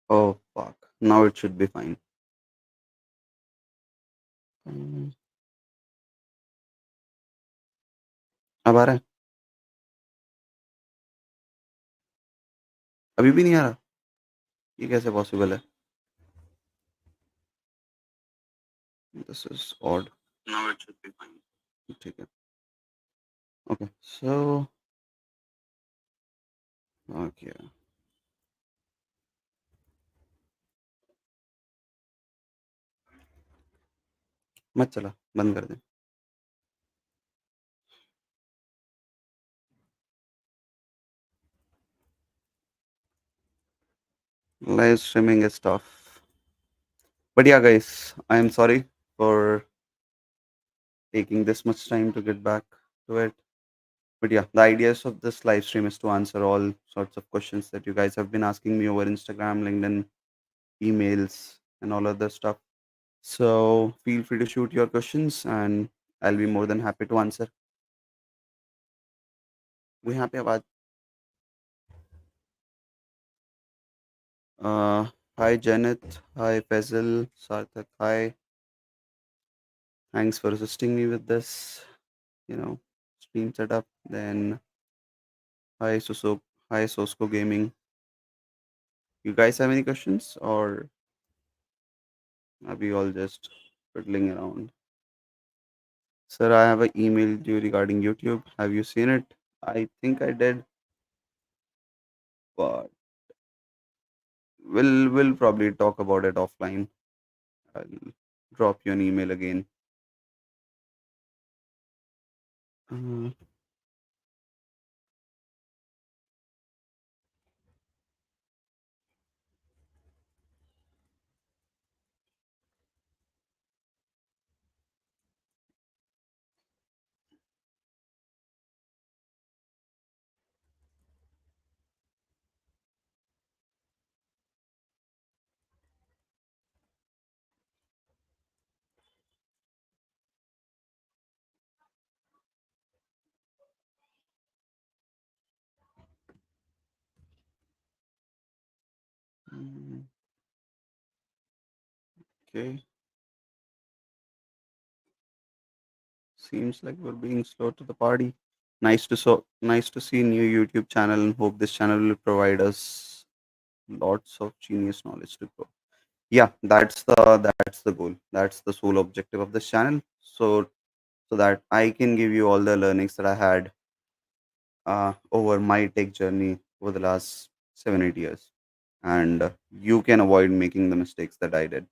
Oh fuck. Now it should be fine. हम्म, अब आ रहा है? अभी भी नहीं आ रहा? ये कैसे पॉसिबल है? This is odd. Now it should be fine. ठीक है. ओके. So okay. मत चला. बंद कर दे. Live streaming is tough. But yeah, guys, I am sorry for taking this much time to get back to it. But yeah, the ideas of this live stream is to answer all sorts of questions that you guys have been asking me over Instagram, LinkedIn, emails, and all other stuff. So feel free to shoot your questions and I'll be more than happy to answer. We happy about hi Janet, hi Faisal, Sarthak, hi. Thanks for assisting me with this, you know, stream setup. Then hi Susok, hi Sosko Gaming. You guys have any questions or are we all just fiddling around? Sir, I have an email you regarding YouTube. Have you seen it? I think I did, but we'll probably talk about it offline. I'll drop you an email again. Uh, mm, okay. Seems like we're being slow to the party. Nice to see new YouTube channel and hope this channel will provide us lots of genius knowledge to grow. Yeah, that's the goal. That's the sole objective of this channel. So that I can give you all the learnings that I had over my tech journey over the last 7 8 years, and you can avoid making the mistakes that I did.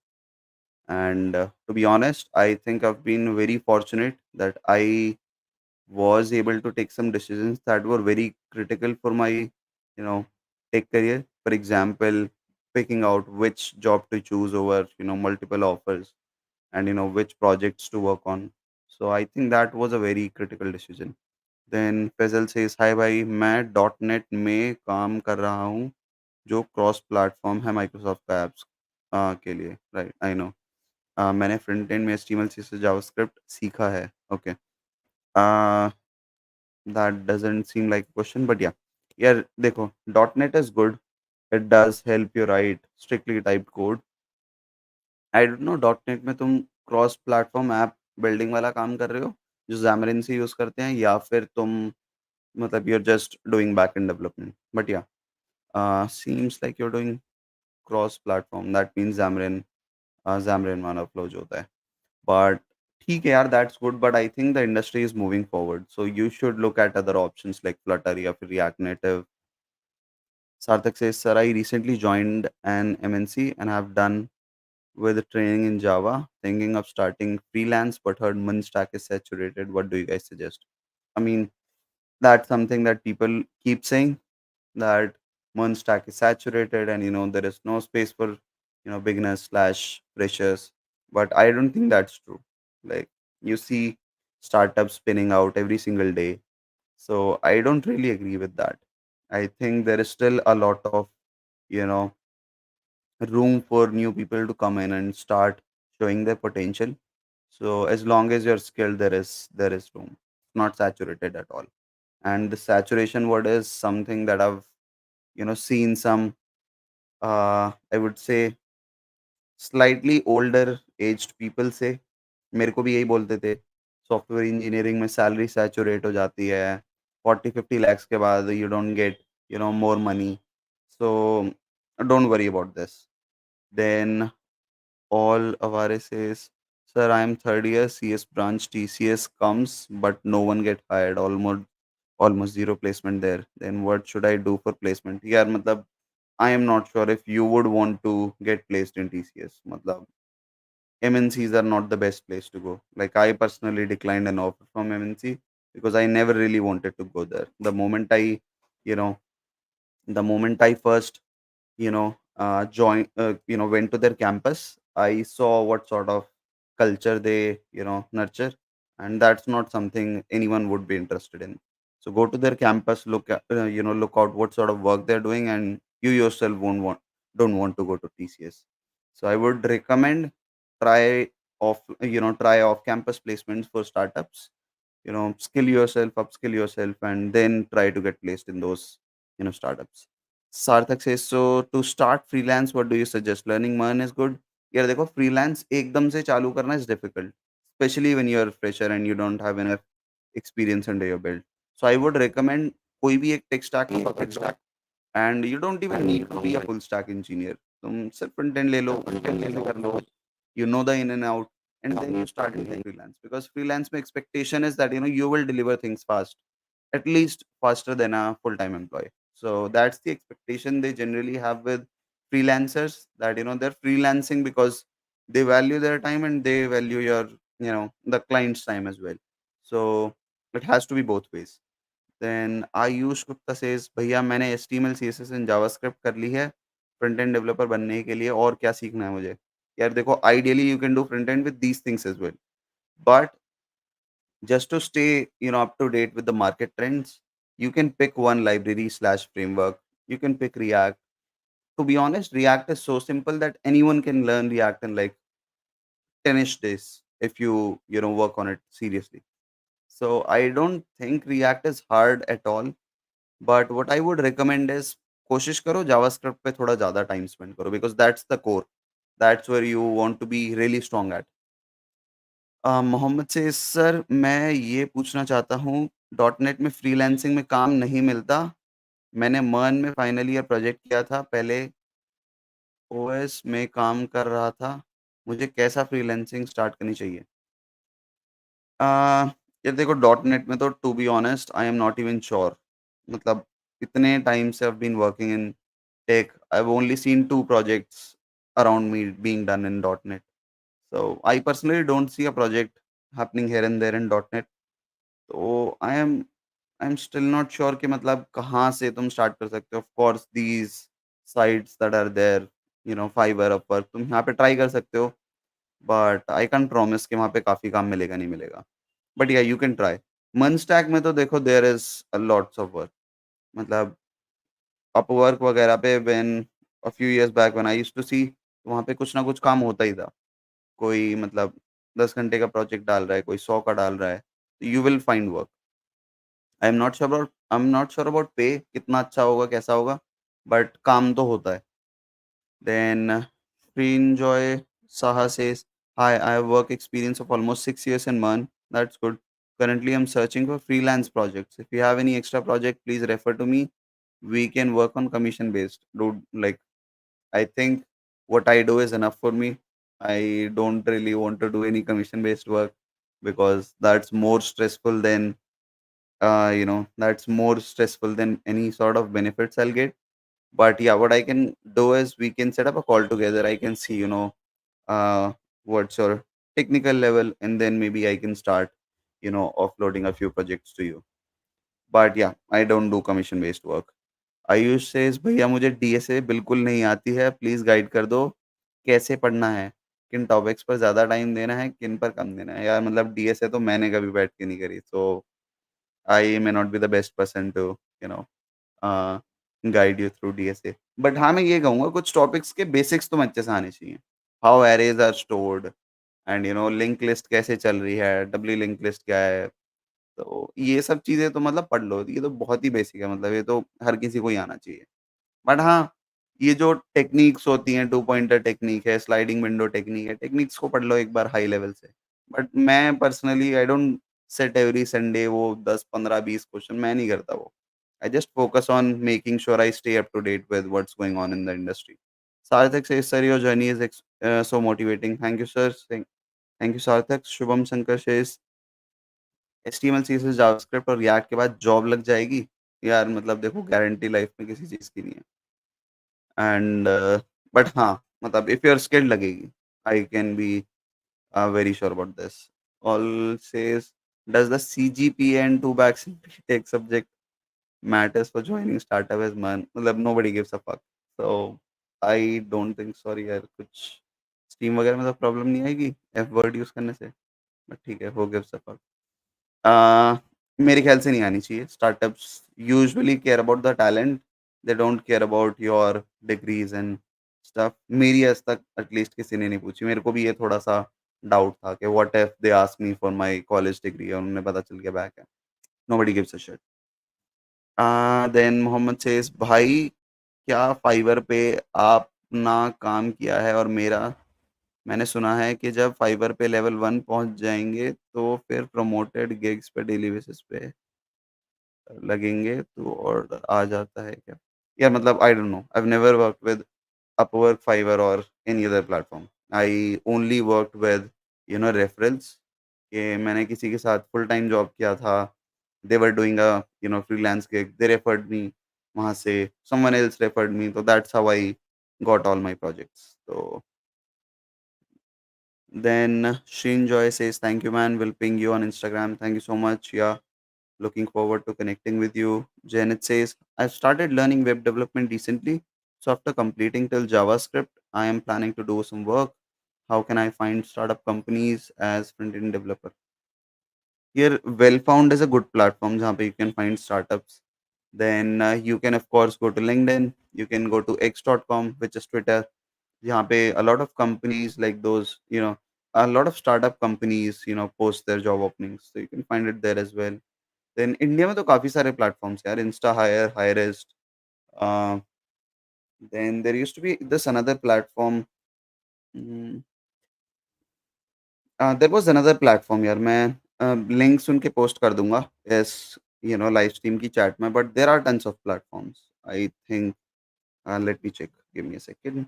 And to be honest, I think I've been very fortunate that I was able to take some decisions that were very critical for my, tech career. For example, picking out which job to choose over, multiple offers, and which projects to work on. So I think that was a very critical decision. Then Faisal says, हाय भाई मैं dot net में काम कर रहा हूँ जो cross platform है Microsoft का एप्स के लिए. Right, I know. मैंने फ्रंट एंड में HTML CSS जावास्क्रिप्ट सीखा है. Okay. that doesn't seem like a question, but yeah. Yeah, देखो, .NET is good. It does help you write strictly typed code. I don't know, .NET में तुम cross platform app building वाला काम कर रहे हो जो Xamarin से यूज करते हैं, या फिर तुम मतलब you're just doing backend development. But yeah, seems like you're doing cross platform. That means Xamarin वाला फ्लो जो होता है. But ठीक है यार, that's good, but I think the industry is moving forward, so you should look at other options like Flutter या फिर React Native. Sarthak says, sir, I recently joined an MNC and have done with training in Java, thinking of starting freelance, but heard Mun stack is saturated. What do you guys suggest? I mean, that's something that people keep saying, that Mun stack is saturated and there is no space for beginners slash freshers. But I don't think that's true. Like, you see startups spinning out every single day, so I don't really agree with that. I think there is still a lot of you know room for new people to come in and start showing their potential. So as long as you're skilled, there is room. It's not saturated at all. And the saturation word is something that I've seen some I would say slightly older aged people से। मेरे को भी यही बोलते थे, software engineering में salary saturate हो जाती है, 40-50 लैक्स के बाद you don't get more money, so don't worry about this. Then all Avare says, "Sir, I am third year CS branch. TCS comes, but no one get hired. Almost zero placement there. Then what should I do for placement?" यार मतलब I am not sure if you would want to get placed in TCS. मतलब MNCs are not the best place to go. Like I personally declined an offer from MNC because I never really wanted to go there. You know, the moment I first went to their campus, I saw what sort of culture they nurture, and that's not something anyone would be interested in. So go to their campus, look out what sort of work they're doing, and you yourself won't want don't want to go to TCS. So I would recommend try try off campus placements for startups. Skill yourself, upskill yourself, and then try to get placed in those startups. Sarthak says, so to start freelance, what do you suggest? Learning Mern is good. यार देखो freelance एकदम से चालू करना is difficult, especially when you're a fresher and you don't have enough experience under your belt. So I would recommend कोई भी एक tech stack पकड़ लो, and you don't even need to be a full stack engineer. तुम सिर्फ front end ले लो, back end ले लो, कर लो, you know the in and out, and then you start doing freelance, because freelance में expectation is that you will deliver things fast, at least faster than a full-time employee. So that's the expectation they generally have with freelancers, that they're freelancing because they value their time and they value your the client's time as well. So it has to be both ways. Then Ayush Gupta says, भैया मैंने HTML CSS and JavaScript कर ली है front end developer बनने के लिए, और क्या सीखना है मुझे? यार देखो, ideally you can do front end with these things as well, but just to stay up to date with the market trends, you can pick one library slash framework. You can pick React. To be honest, React is so simple that anyone can learn React in like 10ish days if you work on it seriously. So I don't think React is hard at all. But what I would recommend is, कोशिश करो JavaScript पे थोड़ा ज़्यादा time spend करो, because that's the core. That's where you want to be really strong at. Mohammed says, sir मैं ये पूछना चाहता हूँ, डॉट नेट में फ्रीलांसिंग में काम नहीं मिलता। मैंने मर्न में फाइनल ईयर प्रोजेक्ट किया था, पहले ओएस में काम कर रहा था। मुझे कैसा फ्रीलांसिंग स्टार्ट करनी चाहिए? अ, यार देखो, डॉट नेट में तो to be honest I am not even sure. मतलब इतने टाइम से I have been working in tech, I have only seen 2 projects around me being done in dot net. So I personally don't see a project happening here and there in dot net. तो I am still not sure कि मतलब कहाँ से तुम start कर सकते हो। Of course these sites that are there, fibre, Upwork, तुम यहाँ पे ट्राई कर सकते हो, बट आई कांट प्रॉमिस कि वहाँ पे काफ़ी काम मिलेगा, नहीं मिलेगा। बट या यू कैन ट्राई। मनस्टैक में तो देखो there is a lots of work. मतलब अपवर्क वगैरह पे when a few years back when I used to see, वहाँ पे कुछ ना कुछ काम होता ही था। कोई मतलब 10 घंटे का प्रोजेक्ट डाल रहा है, कोई 100 का डाल रहा है, you will find work. I am not sure about पे कितना अच्छा होगा, कैसा होगा, बट काम तो होता है। Then Freenjoy Saha says, "Hi, I have work experience of almost 6 years in Man. That's good. Currently, I'm searching for freelance projects. If you have any extra project, please refer to me. We can work on commission based." Dude, like, I think what I do is enough for me. I don't really want to do any commission based work, because that's more stressful than any sort of benefits I'll get. But yeah, what I can do is we can set up a call together. I can see, uh, what's your technical level, and then maybe I can start, offloading a few projects to you. But yeah, I don't do commission based work. Ayush says, भैया मुझे DSA बिल्कुल नहीं आती है, please guide कर दो, कैसे पढ़ना है, किन टॉपिक्स पर ज्यादा टाइम देना है, किन पर कम देना है? यार मतलब डीएसए तो मैंने कभी बैठ के नहीं करी, so I may not be the best person to you know uh, guide you through DSA. But हाँ, मैं ये कहूँगा कुछ टॉपिक्स के बेसिक्स तो अच्छे से आने चाहिए। How arrays are stored, and link list कैसे चल रही है, डब्ल्यू लिंक लिस्ट क्या है। तो ये सब चीज़ें तो मतलब पढ़ लो, ये तो बहुत ही बेसिक है, मतलब ये तो हर किसी को ही आना चाहिए। बट हाँ, ये जो टेक्निक्स होती हैं, टू पॉइंटर टेक्निक है, स्लाइडिंग विंडो टेक्निक है, टेक्निक्स को पढ़ लो एक बार हाई लेवल से। बट मैं personally I don't set every Sunday वो 10, 15, 20 क्वेश्चन मैं नहीं करता वो। I just focus on making sure I stay up to date with what's going on in the industry. Sarthak says, "Sir, your journey is so motivating." Thank you, sir. Thank you, Sarthak. Shubham Shankar says, "HTML, CSS, JavaScript और react के बाद job लग जाएगी?" यार मतलब देखो guarantee life में किसी चीज़ की नहीं है। एंड बट हाँ, मतलब इफ यू आर स्किल्ड लगेगी। I can be very sure about this. All says, "Does the CGPA and 2 backs in BTech subject matters for joining startup as man?" मतलब nobody gives a fuck. So I don't think, sorry यार, कुछ steam वगैरह में तो problem नहीं आएगी F word use करने से। बट ठीक है, हू गिव्स अ फक। अ, मेरे ख्याल से नहीं आनी चाहिए। Startups usually care about the talent, they don't care about your degrees and stuff. मेरी आज तक एटलीस्ट किसी ने नहीं पूछी। मेरे को भी ये थोड़ा-सा डाउट था कि what if they ask me for my college degree और उन्हें पता चल गया बैक है। Nobody gives a shit. Then Mohammed says, "भाई, क्या फाइवर पे आपना काम किया है और मेरा? मैंने सुना है कि जब फाइवर पे लेवल 1 पहुँच जाएँगे तो फिर प्रमोटेड गिग्स पे डेली बेसिस पे लगेंगे तो ऑर्डर आ जाता है क्या?" यार मतलब I don't know, I have never worked with Upwork, Fiverr और any other platform. I only worked with referrals, कि मैंने किसी के साथ फुल टाइम जॉब किया था। They were doing a freelance gig, they referred me वहाँ से, समवन एल्स रेफर्ड मी, तो that's how I got all my projects. तो then Shin Joy says, "Thank you, man. Will ping you on Instagram." Thank you so much. Yeah, looking forward to connecting with you. Janet says, "I've started learning web development recently. So after completing till JavaScript, I am planning to do some work. How can I find startup companies as front-end developer?" Here, Wellfound is a good platform जहाँ पे you can find startups. Then you can of course go to LinkedIn. You can go to x.com, which is Twitter. यहाँ पे a lot of companies like those, a lot of startup companies, post their job openings. So you can find it there as well. Then India में तो काफ़ी सारे platforms यार, Instahyre, Hirist, uh, then there used to be this another platform. mm, there was another platform यार, मैं links उनके post कर दूंगा इस लाइव स्ट्रीम की चैट में, but there are tons of platforms I think. Let me check, give me a second.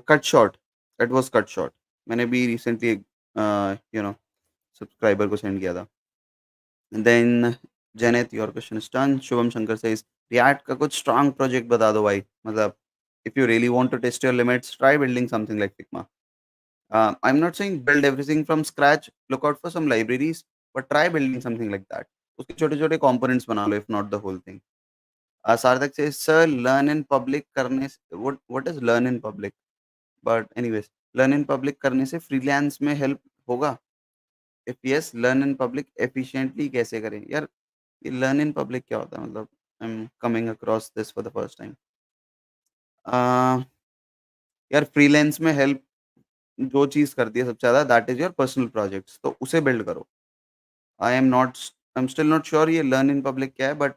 Cutshort, it was Cutshort. मैंने भी रिसेंटली एक सब्सक्राइबर को सेंड किया था। देन जैनेत, your question is done. Shubham Shankar says, React का कुछ strong project बता दो भाई। मतलब if you really want to test your limits, try building something like Figma. I am not saying build everything from scratch, look out for some libraries, but try building something like that. उसके छोटे-छोटे components बना लो, if not the whole thing. सार्थक says, "sir, learn in public करने से" what is learn in public? But anyways, learn in public करने से freelance में help होगा? If yes, learn in public efficiently कैसे करें? यार, ये लर्न इन पब्लिक क्या होता है? मतलब I am coming across this for the first time. यार, फ्रीलांस में हेल्प जो चीज़ करती है सबसे ज़्यादा, that is your personal projects, तो उसे बिल्ड करो। आई एम स्टिल नॉट श्योर ये लर्न इन पब्लिक क्या है, बट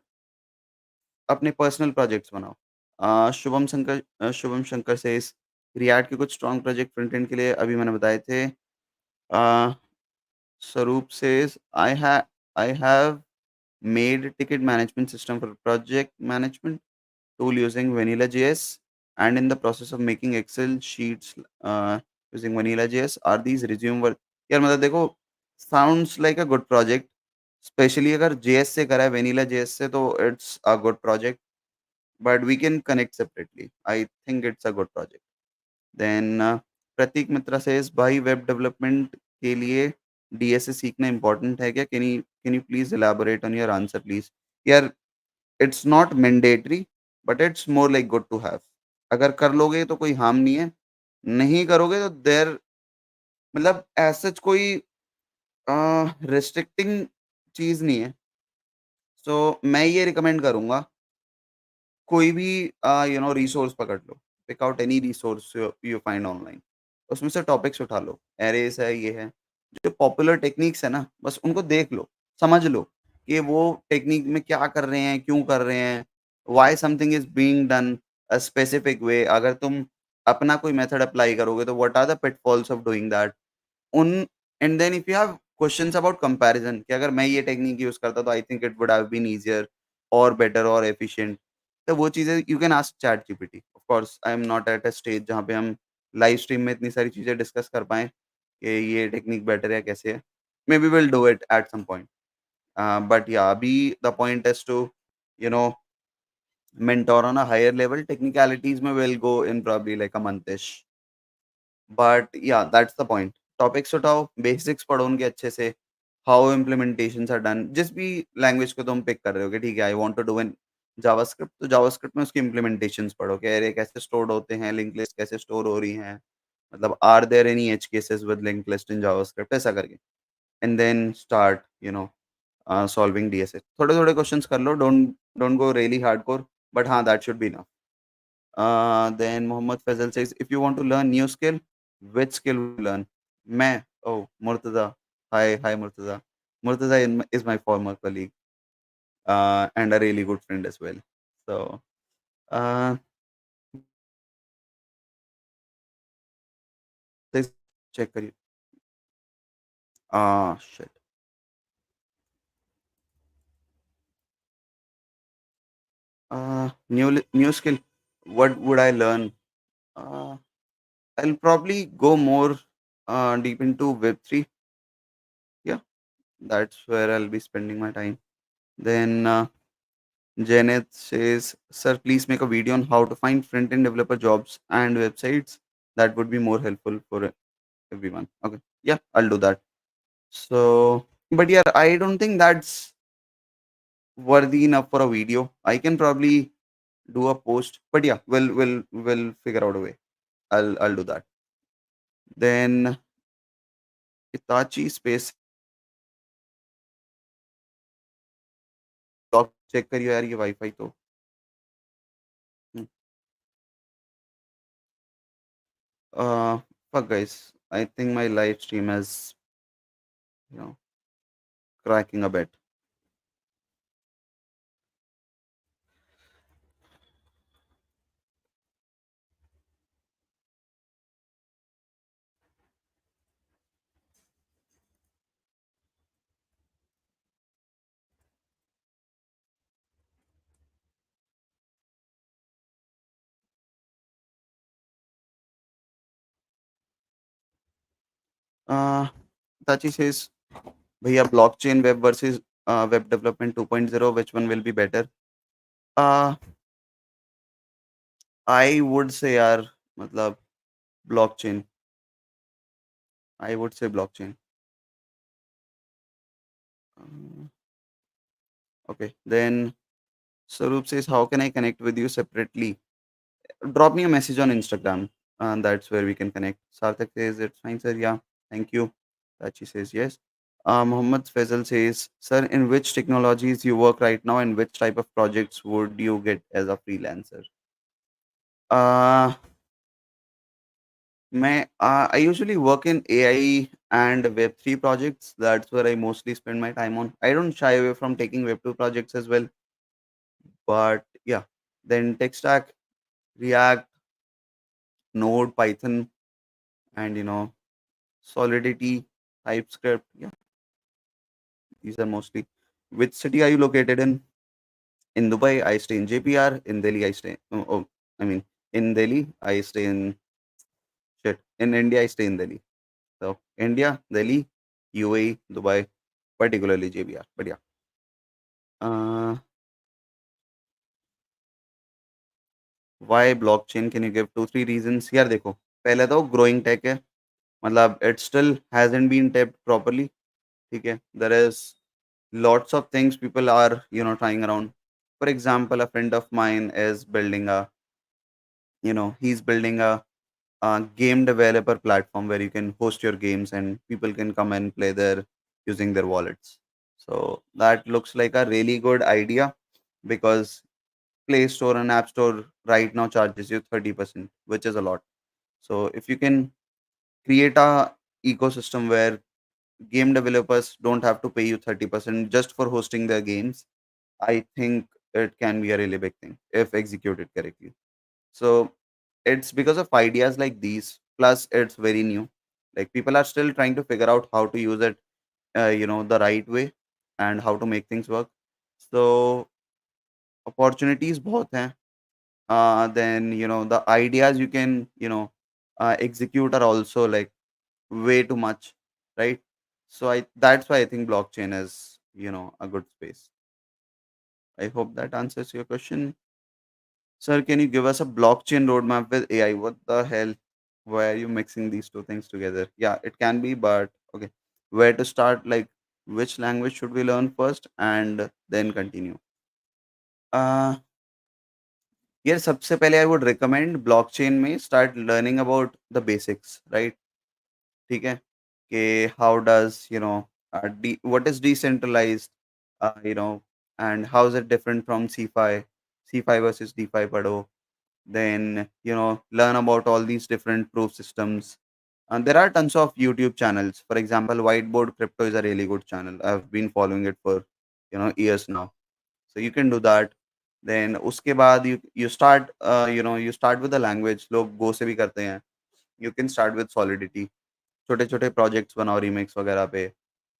अपने पर्सनल प्रोजेक्ट्स बनाओ। शुभम शंकर सेज, रिएक्ट के कुछ स्ट्रॉन्ग प्रोजेक्ट फ्रंट एंड के लिए अभी मैंने बताए थे। स्वरूप says, I have made ticket management system for project management tool using Vanilla JS and in the process of making Excel sheets using Vanilla JS. Are these resume work? यार मतलब देखो, sounds like a good project, specially अगर JS से करा है, Vanilla JS से, तो it's a good project, but we can connect separately. I think it's a good project. Then Prateek Mitra says, भाई वेब डेवलपमेंट के लिए डीएसए सीखना इंपॉर्टेंट है क्या? Can you please elaborate on your answer please? यार, it's not mandatory, but it's more like good to have. अगर कर लोगे तो कोई हार्म नहीं है, नहीं करोगे तो देर, मतलब ऐसा कोई रिस्ट्रिक्टिंग चीज नहीं है। सो मैं ये रिकमेंड करूंगा, कोई भी रिसोर्स पकड़ लो, pick out any resource you find online, उसमें से टॉपिक्स उठा लो, एरेस है, ये है, जो पॉपुलर टेक्निक्स है ना, बस उनको देख लो, समझ लो कि वो टेक्निक में क्या कर रहे हैं, क्यों कर रहे हैं, why something is being done. Specific way, अगर तुम अपना कोई मेथड अप्लाई करोगे तो what are the pitfalls of doing that, उन and then if you have questions about comparison कि अगर मैं ये टेक्निक यूज करता तो I think it would have been easier और बेटर और एफिशिएंट, तो वो चीजें you can ask ChatGPT. Of course I am not at a stage जहाँ पे हम लाइव स्ट्रीम में इतनी सारी चीजें डिस्कस कर पाए कि ये टेक्निक बेटर है कैसे है। Maybe will do it at some point, but या अभी the point is to you know mentor on a higher level. Technicalities में will go in probably like a monthish. But yeah, that's the point. Topics उठाओ, basics पढ़ो उनके अच्छे से, how implementations are done. जिस भी language को तुम pick कर रहे हो कि ठीक है, I want to do in JavaScript, तो JavaScript में उसकी implementations पढ़ो कि अरे कैसे stored होते हैं, linked list कैसे store हो रही हैं, मतलब are there any edge cases with linked list in JavaScript, ऐसा करके, and then start solving DSS. थोड़े थोड़े क्वेश्चंस कर लो, don't go really hardcore, but हाँ that should be enough. Then Mohammed Faisal says, if you want to learn new skill, which skill will you learn? मैं, oh Murtaza, hi Murtaza. Murtaza is my former colleague and a really good friend as well. So uh, this check करिए. Shit. New skill. What would I learn? Uh, I'll probably go more deep into Web3. Yeah, that's where I'll be spending my time. Then Janet says, Sir, please make a video on how to find front end developer jobs and websites. That would be more helpful for everyone. Okay. Yeah, I'll do that. So, but yeah, I don't think that's worthy enough for a video. I can probably do a post, but yeah, we'll figure out a way. I'll do that. Then Itachi space lock check करियो यार ये wifi तो हम्म, uh fuck guys, I think my live stream is you know cracking a bit. uh Tachi says भैया blockchain web versus web development 2.0, which one will be better? uh I would say यार मतलब blockchain, I would say blockchain. uh, okay, then Sarup says, how can I connect with you separately? Drop me a message on Instagram, and that's where we can connect. Sarthak says, it's fine, sir. Yeah, thank you. Tachi says, yes. Muhammad Faisal says, sir, in which technologies you work right now and which type of projects would you get as a freelancer? Uh, I usually work in AI and Web3 projects. That's where I mostly spend my time on. I don't shy away from taking Web2 projects as well. But yeah, then tech stack, React, Node, Python, and Solidity, TypeScript. Yeah, these are mostly. Which city are you located in? In Dubai, I stay in JPR. In Delhi, I stay. I mean, in Delhi, I stay in shit. In India, I stay in Delhi. So India, Delhi, UAE, Dubai, particularly JPR. But yeah, uh, why blockchain? Can you give 2 3 reasons? यार देखो, पहले तो growing tech है, मतलब it still hasn't been tapped properly. ठीक है, there is lots of things people are trying around. For example, a friend of mine is building he's building a game developer platform where you can host your games and people can come and play there using their wallets. So that looks like a really good idea because Play Store and App Store right now charges you 30%, which is a lot. So if you can create a ecosystem where game developers don't have to pay you 30% just for hosting their games, I think it can be a really big thing if executed correctly. So it's because of ideas like these. Plus, it's very new. Like people are still trying to figure out how to use it, the right way and how to make things work. So opportunities बहुत हैं. Then the ideas you can execute are also like way too much, right? So I that's why I think blockchain is a good space. I hope that answers your question. Sir, can you give us a blockchain roadmap with AI? What the hell? Why are you mixing these two things together? Yeah, it can be, but okay. Where to start? Like, which language should we learn first and then continue? Uh, yeah, सबसे पहले I would recommend blockchain में start learning about the basics, right? ठीक है कि how does what is decentralized, and how is it different from C5 versus DeFi पढ़ो. Then learn about all these different proof systems, and there are tons of YouTube channels. For example, Whiteboard Crypto is a really good channel. I've been following it for years now, so you can do that. Then उसके बाद you start you start with the language. लोग Go से भी करते हैं. You can start with Solidity. छोटे छोटे projects बनाओ रीमेक्स वगैरह पे,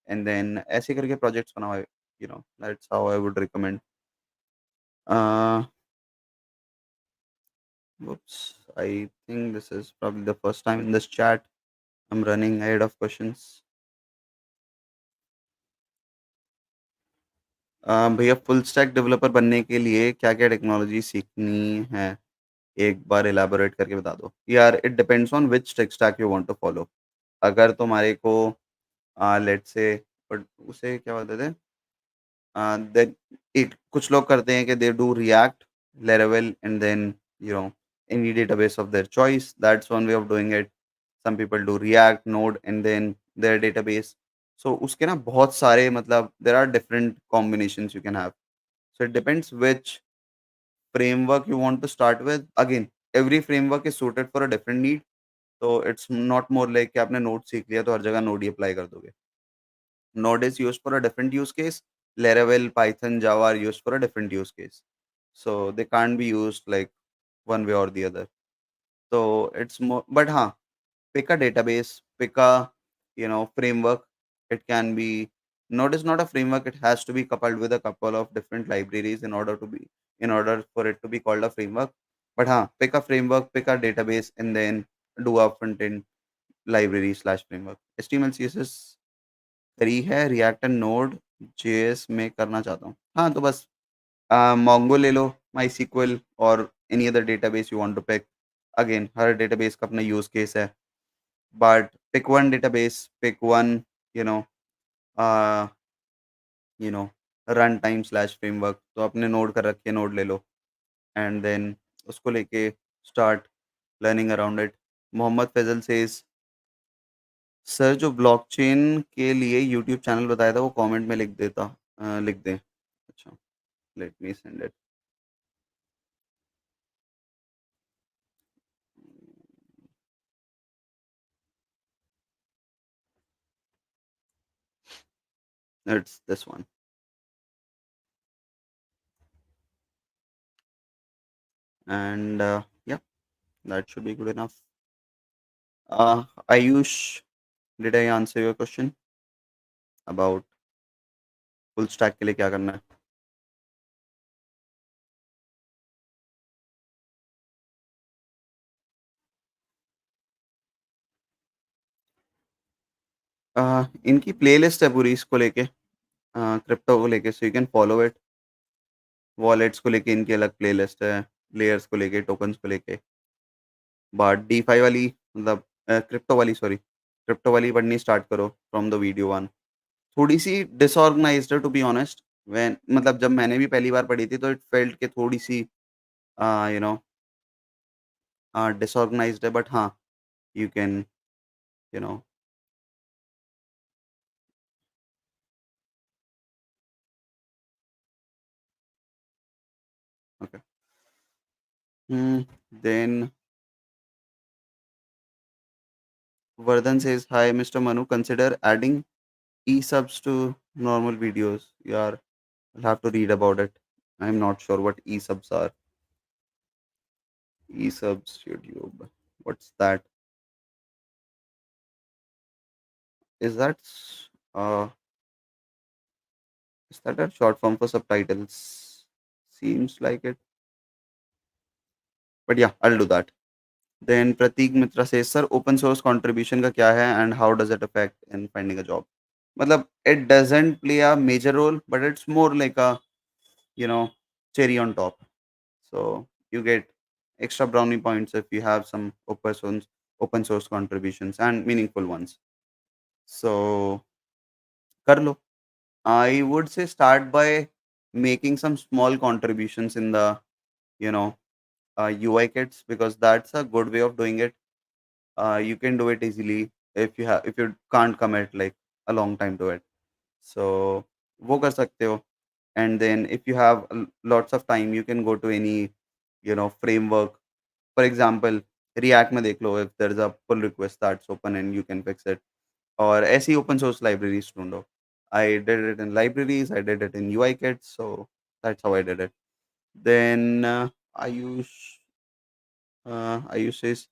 एंड देन ऐसे करके प्रोजेक्ट्स बनाओ. That's how I would recommend. Whoops. I think this is probably the first time in this chat. I'm running ahead of questions. भैया full stack developer बनने के लिए क्या-क्या टेक्नोलॉजी सीखनी है? एक बार इलैबोरेट करके बता दो। यार it depends on which tech stack you want to follow. अगर तुम्हारे को लेट्स से बट उसे क्या बोलते थे? Then it कुछ लोग करते हैं कि they do React, Laravel, and then any database of their choice. That's one way of doing it. Some people do React, Node, and then their database. So उसके ना बहुत सारे मतलब there are different combinations you can have. So it depends which framework you want to start with. Again, every framework is suited for a different need. So it's not more like कि आपने Node सीख लिया तो हर जगह Node ही apply कर दोगे. Node is used for a different use case. Laravel, Python, Java are used for a different use case. So they can't be used like one way or the other. So it's more, but pick a database, pick a framework. It can be Node is not a framework. It has to be coupled with a couple of different libraries in order for it to be called a framework. But pick a framework, pick a database, and then do a front end library slash framework. HTML CSS करी है, react and node JS में करना चाहता हूँ. हाँ, तो बस Mongo ले लो, माईसीक्वल और any other database you want to pick. Again हर डेटाबेस का अपना यूज़ केस है, but pick one database, pick one you know uh, you know run time slash framework. तो आपने नोड कर रखी है, नोड ले लो एंड देन उसको लेके start learning around it. Mohammed Faisal says, sir जो ब्लॉकचेन के लिए यूट्यूब चैनल बताया था वो कमेंट में लिख दें. अच्छा, let me send it. It's this one. And yeah, that should be good enough. Ayush, did I answer your question about full stack के लिए क्या करना है? इनकी प्लेलिस्ट है पूरी इसको लेके, क्रिप्टो को लेके, so you can follow it. Wallets को लेके इनकी अलग प्लेलिस्ट है, लेयर्स को लेके, टोकन्स को लेके. बट डीफाई वाली मतलब क्रिप्टो वाली, सॉरी, क्रिप्टो वाली पढ़नी स्टार्ट करो फ्रॉम द वीडियो वन. थोड़ी सी डिसऑर्गेनाइज्ड है टू बी ऑनेस्ट. व्हेन मतलब जब मैंने भी पहली बार पढ़ी थी तो इट फेल्ट के थोड़ी सी यू नो डिसऑर्गेनाइज्ड है, but you can you know okay. Then Vardhan says, "Hi, Mr. Manu. Consider adding e-subs to normal videos." Yeah, I'll have to read about it. I'm not sure what e-subs are. E-subs YouTube. What's that? Is that uh is that a short form for subtitles? Seems like it. But yeah, I'll do that. Then Prateek Mitra says, sir, open source contribution का क्या है and how does it affect in finding a job? मतलब it doesn't play a major role, but it's more like a, you know, cherry on top. So you get extra brownie points if you have some open source contributions and meaningful ones. So कर लो. I would say start by making some small contributions in the, you know, UI kits because that's a good way of doing it. You can do it easily if you can't commit like a long time to it. So वो कर सकते हो. And then if you have lots of time, you can go to any, framework. For example, React में देख लो if there is a pull request that's open and you can fix it. और ऐसी open source libraries ढूंढो. I did it in libraries, I did it in UI kits, so that's how I did it. Then Ayush says,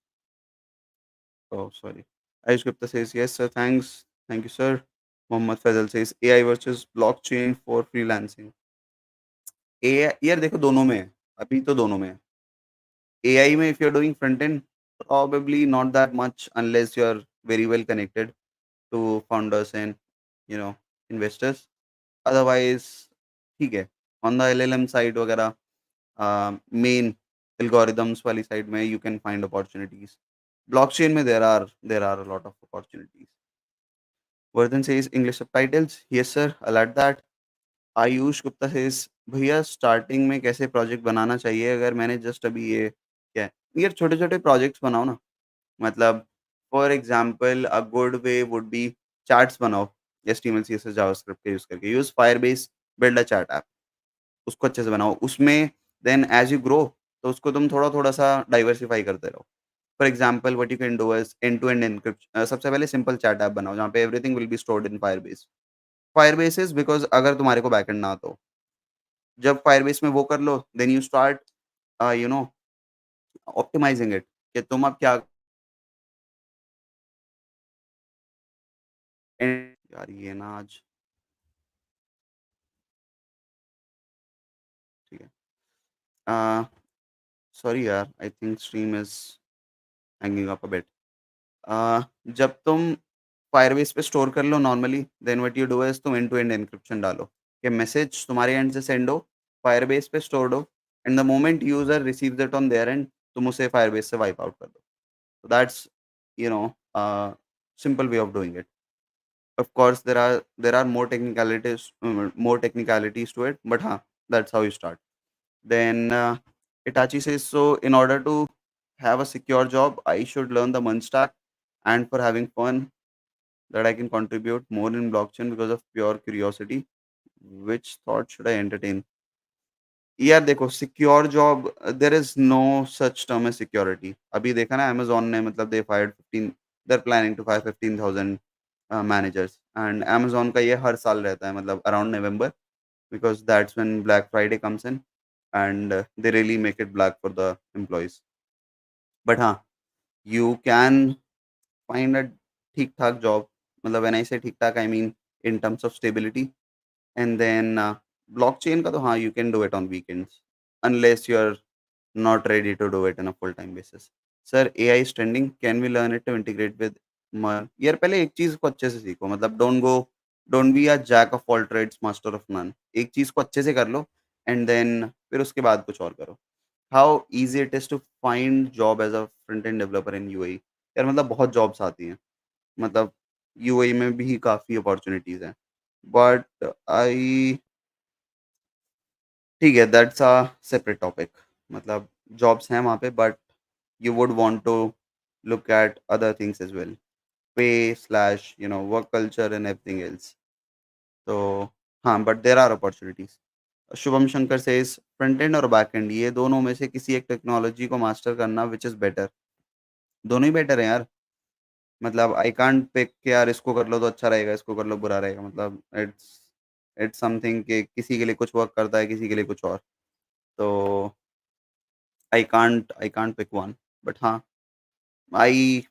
oh sorry, Ayush Gupta says yes sir, thank you sir. Mohammad Faisal says AI versus blockchain for freelancing. AI यार देखो दोनों में है, अभी तो दोनों में है. AI में if you're doing front end, probably not that much unless you're very well connected to founders and you know investors. Otherwise ठीक है. On the LLM side वगैरह मेन एल्गोरिदम्स वाली साइड में you can find opportunities. Blockchain में there are a lot of opportunities. Vardhan says English subtitles. Yes sir, I'll add that. Ayush Gupta says भैया starting में कैसे project बनाना चाहिए अगर मैंने जस्ट अभी ये क्या है यार छोटे छोटे प्रोजेक्ट्स बनाओ ना मतलब for example a good way would be chats बनाओ एचटीएमएल सीएसएस जावास्क्रिप्ट का यूज करके use Firebase build a chat app उसको अच्छे से बनाओ उसमें देन एज यू ग्रो तो उसको तुम थोड़ा थोड़ा सा डाइवर्सिफाई करते रहो for example what you can do is end to end encryption सबसे पहले सिंपल चैट ऐप बनाओ जहाँ पे everything will be stored in Firebase Firebase is because अगर तुम्हारे को बैकएंड ना तो जब फायरबेस में वो कर लो then you start you know optimizing it कि तुम अब क्या यार ये ना आज ठीक है सॉरी यार I think stream is hanging up a bit जब तुम फायरबेस पे स्टोर कर लो normally then what you do is तुम एंड टू एंड एन्क्रिप्शन डालो कि मैसेज तुम्हारे एंड से सेंड हो फायरबेस पे स्टोर्ड हो and the moment user receives it on their and तुम उसे फायरबेस से वाइप आउट कर दो so that's you know simple way of doing it. Of course there are more technicalities to it but huh, that's how you start. Then Itachi says so in order to have a secure job I should learn the Mun stack and for having fun that I can contribute more in blockchain because of pure curiosity. Which thought should I entertain? यार देखो secure job there is no such term as security अभी देखा ना Amazon ने मतलब they fired 15 they are planning to fire 15,000 managers and Amazon का ये हर साल रहता है मतलब around November because that's when Black Friday comes in and they really make it black for the employees but हाँ यू कैन फाइंड अ ठीक ठाक जॉब मतलब व्हेन आई से ठीक ठाक I mean in terms of stability and then blockchain का तो हाँ you can do it on weekends unless you're not ready to do it on a full time basis. Sir AI is trending can we learn it to integrate with यार पहले एक चीज को अच्छे से सीखो मतलब don't be a jack of all trades master of none एक चीज को अच्छे से कर लो एंड देन फिर उसके बाद कुछ और करो how easy it is to find job as a front end developer in UAE यार मतलब बहुत जॉब्स आती हैं मतलब यूएई में भी काफ़ी अपॉर्चुनिटीज़ हैं बट आई ठीक है दैट्स अ सेपरेट टॉपिक मतलब जॉब्स हैं वहाँ पे but you would want to look at other things as well pay slash work culture and everything else so हाँ but there are opportunities Shubham Shankar says front and और back and ये दोनों में से किसी एक टेक्नोलॉजी को मास्टर करना विच इज़ बेटर दोनों ही बेटर है यार मतलब आई कांट पिक कि यार इसको कर लो तो अच्छा रहेगा इसको कर लो बुरा रहेगा मतलब इट्स इट्स समथिंग कि किसी के लिए कुछ वर्क करता है किसी के लिए कुछ और तो I can't pick one, but हाँ, I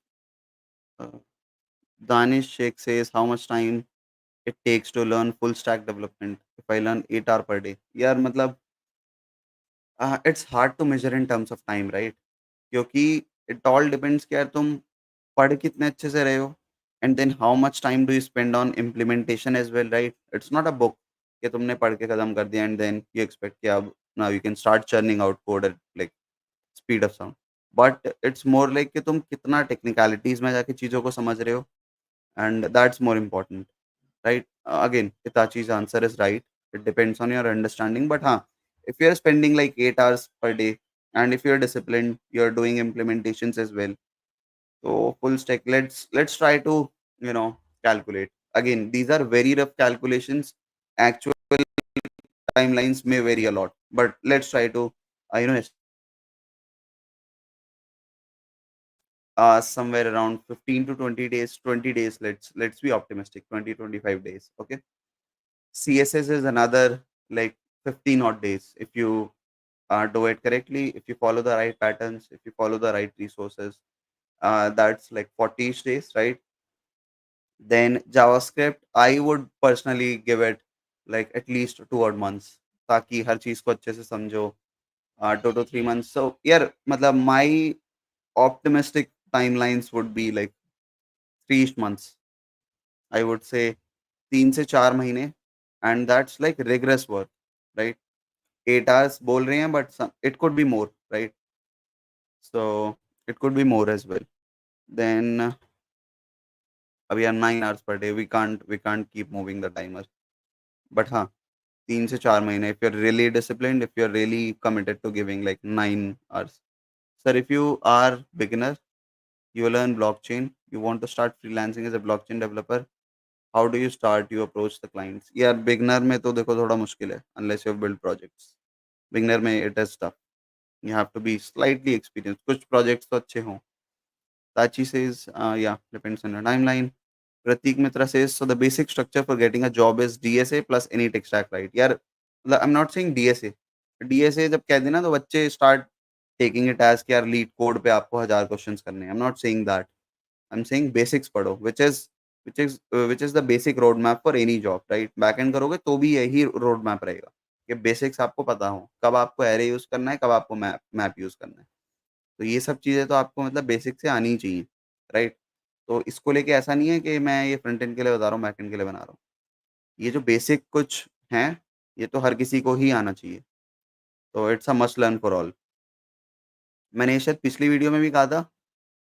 Danish Shaikh says how much time it takes to learn full stack development if I learn 8 hour per day. यार मतलब it's hard to measure in terms of time, right? क्योंकि it all depends कि यार तुम पढ़ कितने अच्छे से रहे हो, and then how much time do you spend on implementation as well, right? It's not a book कि तुमने पढ़ के खत्म कर दिया एंड देन यू एक्सपेक्ट कि अब now you can start churning out code at like speed of sound. But it's more like कि तुम कितना टेक्निकलिटीज में जाके चीज़ों को समझ रहे हो, and that's more important, right? Again, Itachi's answer is right. It depends on your understanding. But हाँ, if you're spending like 8 hours per day, and if you're disciplined, you're doing implementations as well. So full stack. Let's try to you know calculate. Again, these are very rough calculations. Actual timelines may vary a lot, but let's try to somewhere around 15 to 20 days. 20 days. Let's be optimistic. 20-25 days. Okay. CSS is another like 15 odd days if you do it correctly, if you follow the right patterns, if you follow the right resources. That's like 40 days, right? Then JavaScript, I would personally give it like at least 2 odd months ताकि हर चीज को अच्छे से समझो. 2 to 3 months. So yeah, मतलब my optimistic timelines would be like 3 months. I would say 3 से 4 महीने, and that's like rigorous work, right? 8 hours बोल रहे हैं, but it could be more, right? So it could be more as well. Then we are 9 hours per day. We can't keep moving the timer. But हाँ, 3 से 4 महीने. If you're really disciplined, if you're really committed to giving like 9 hours. Sir, if you are beginner, you learn blockchain, you want to start freelancing as a blockchain developer, how do you start? You approach the clients. यार beginner में तो देखो थोड़ा मुश्किल है unless you have built projects. Beginner में it is tough. You have to be slightly experienced. कुछ projects तो अच्छे हों. Tachi says, yeah, depends on your timeline. Pratik Mitra says, so the basic structure for getting a job is DSA plus any tech stack, right? यार मतलब I'm not saying DSA. DSA जब कह देना तो बच्चे start taking it as कि यार leet code पे आपको 1000 क्वेश्चंस करने हैं. I'm not saying that. I'm saying basics पढ़ो, which is the basic road map for any job, right? Back and करोगे तो भी यही रोड मैप रहेगा कि बेसिक्स आपको पता हो, कब आपको एरे यूज करना है, कब आपको मैप यूज करना है. तो ये सब चीज़ें तो आपको मतलब बेसिक से आनी ही चाहिए, राइट? तो इसको लेके ऐसा नहीं है कि मैं ये फ्रंट एंड के लिए बता रहा हूँ, बैक एंड के लिए बना रहा हूँ. ये जो बेसिक कुछ हैं, ये तो हर किसी को ही आना चाहिए. तो it's a must learn for all. मैंने ये शायद पिछली वीडियो में भी कहा था,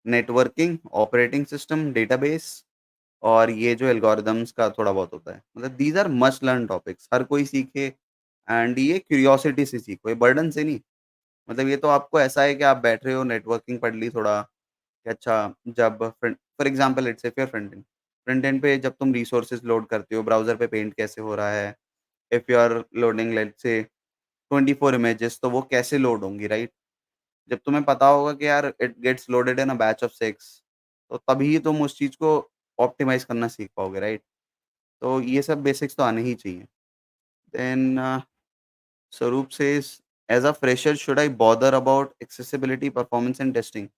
नेटवर्किंग, ऑपरेटिंग सिस्टम, डेटाबेस और ये जो एल्गोरिदम्स का थोड़ा बहुत होता है. मतलब these are must learn topics, हर कोई सीखे, एंड ये क्यूरियोसिटी से सीखो, ये बर्डन से नहीं. मतलब ये तो आपको ऐसा है कि आप बैठ रहे हो, नेटवर्किंग पढ़ ली थोड़ा, कि अच्छा जब front for example let's say फिर फ्रंट एंड पे जब तुम रिसोर्सेज लोड करते हो, ब्राउज़र पे पेंट कैसे हो रहा है, if you are loading let's say 24 images, तो वो कैसे लोड होंगी, राइट? जब तुम्हें पता होगा कि यार it gets loaded in a batch of 6, तो तभी तुम उस चीज़ को ऑप्टिमाइज़ करना सीख पाओगे, राइट? तो ये सब बेसिक्स तो आने ही चाहिए. Then Swaroop says, as a fresher should I bother about accessibility, performance and testing?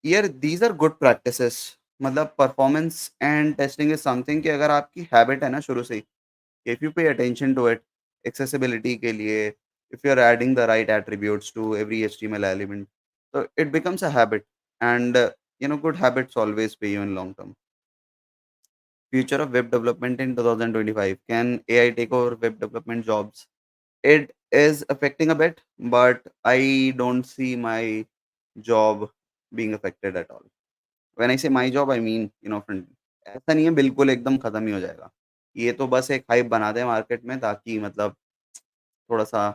यार दीज आर गुड प्रैक्टिसेस. मतलब performance and testing is something कि अगर आपकी हैबिट है ना शुरू से ही, if you pay attention to it, accessibility के लिए, if you are adding the right attributes to every HTML element, तो it becomes a habit. And good habits always pay you in long term. Future of web development in 2025. Can AI take over web development jobs? It is affecting a bit, but I don't see my job being affected at all. When I say my job, I mean, friend, ऐसा नहीं है बिल्कुल एकदम खत्म ही हो जाएगा. ये तो बस एक हाइप बना दे मार्केट में ताकि मतलब थोड़ा-सा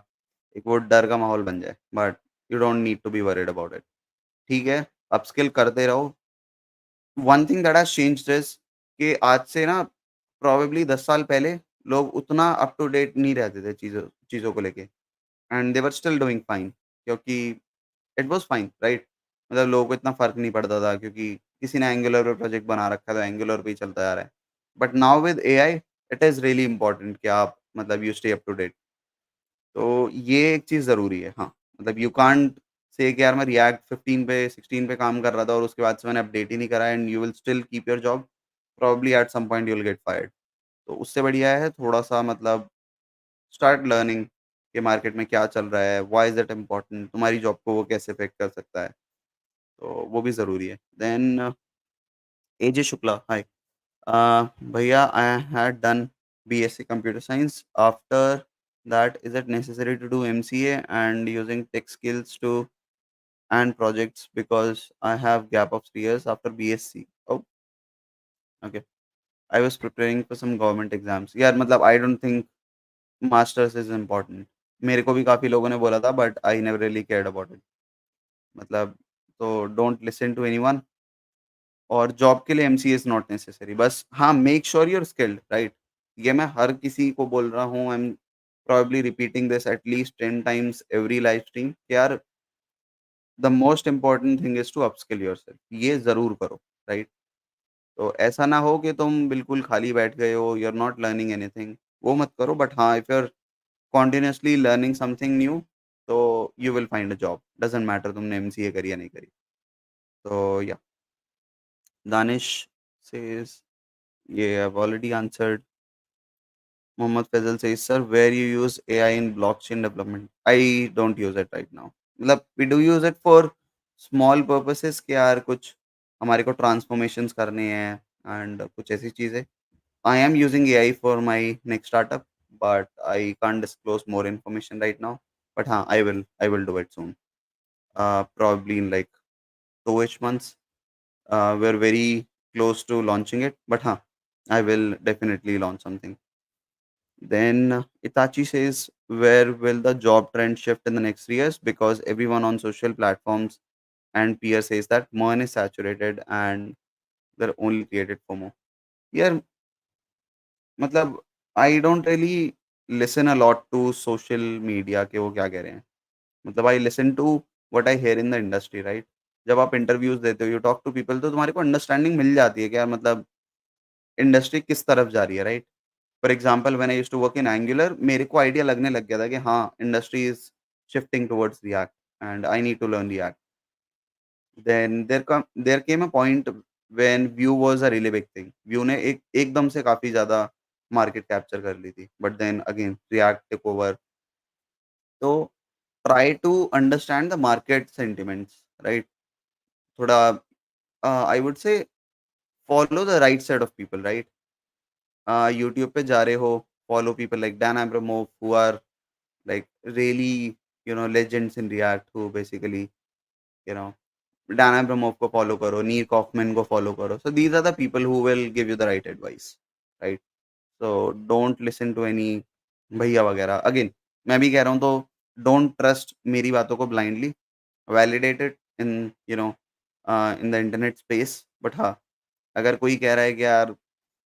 एक वो डर का माहौल बन जाए. But you don't need to be worried about it. ठीक है, अपस्किल करते रहो. One thing that has changed is कि आज से ना प्रोबेबली 10 साल पहले लोग उतना अप टू डेट नहीं रहते थे चीज़ों चीज़ों को लेके, and they were still doing fine, क्योंकि इट वाज़ फाइन, राइट? मतलब लोगों को इतना फ़र्क नहीं पड़ता था क्योंकि किसी ने एंगुलर पे प्रोजेक्ट बना रखा है तो एंगुलर पे ही चलता जा रहा है. But now with AI it is really important कि आप मतलब you stay up to date. तो ये एक चीज़ ज़रूरी है. हाँ, मतलब यू कांट से कि यार मैं रिएक्ट 15 पे 16 पे काम कर रहा था और उसके बाद से मैंने अपडेट ही नहीं करा and you will still keep your job, probably at some point you will get fired. तो उससे बढ़िया है थोड़ा-सा मतलब स्टार्ट लर्निंग कि मार्केट में क्या चल रहा है, व्हाई इज़ इट इम्पोर्टेंट, तुम्हारी जॉब को वो कैसे इफ़ेक्ट कर सकता है, तो वो भी ज़रूरी है। देन एजे शुक्ला, हाय। भैया I had done BSc computer science, after that is it necessary to do MCA and using tech skills to and projects because I have gap of 3 years after BSc. Oh, okay. I was preparing for some government exams. यार मतलब I don't think masters is important. मेरे को भी काफ़ी लोगों ने बोला था but I never really cared about it. मतलब तो don't listen to anyone और जॉब के लिए एमसीए इज़ नॉट नेसेसरी। बस हाँ, make sure you are skilled, right? ये मैं हर किसी को बोल रहा हूँ, I am probably repeating this at least 10 times every live stream कि यार the most important thing is to upskill yourself, ये ज़रूर करो, राइट? तो ऐसा ना हो कि तुम बिल्कुल खाली बैठ गए हो, you are not learning anything, वो मत करो। बट हाँ, if you are continuously learning something new, तो you will find a job, doesn't matter तुमने एमसीए करी या नहीं करी। तो या दानिश सेज ये I have already answered. Mohammad Faisal says, "Sir, where you use AI in blockchain development?" I don't use it right now. मतलब we do use it for small purposes कि यार कुछ हमारे को ट्रांसफॉर्मेशंस करने हैं and कुछ ऐसी चीज़ें। I am using AI for my next startup, but I can't disclose more information right now. But हाँ, I will do it soon. Probably in like 2ish months. We're very close to launching it, but हाँ, I will definitely launch something. Then Itachi says, where will the job trend shift in the next 3 years? Because everyone on social platforms and peer says that money is saturated and they're only created for more. Yeah, मतलब I don't really listen a lot to social media कि वो क्या कह रहे हैं. मतलब I listen to what I hear in the industry, right? जब आप इंटरव्यूज देते हो, यू टॉक टू पीपल, तो तुम्हारे को अंडरस्टैंडिंग मिल जाती है कि यार मतलब इंडस्ट्री किस तरफ जा रही है, right? For example when I used to work in Angular, मेरे को आइडिया लगने लग गया था कि हाँ, industry is shifting towards React and I need to learn React. Then there came a point when Vue was a really big thing. Vue ने एकदम से काफ़ी ज़्यादा मार्केट कैप्चर कर ली थी। But then again React took over. तो try to understand the market sentiments, right? थोड़ा I would say follow the right side of people, right? YouTube पे जा रहे हो, follow people like Dan Abramov who are like really legends in React who basically you know Dan Abramov को follow करो, नीर Kauffman को follow करो, so these are the people who will give you the right advice, right? So don't listen to any भैया वगैरह। Again मैं भी कह रहा हूँ, तो don't trust मेरी बातों को blindly, validate it in in the internet space। but हाँ, अगर कोई कह रहा है कि यार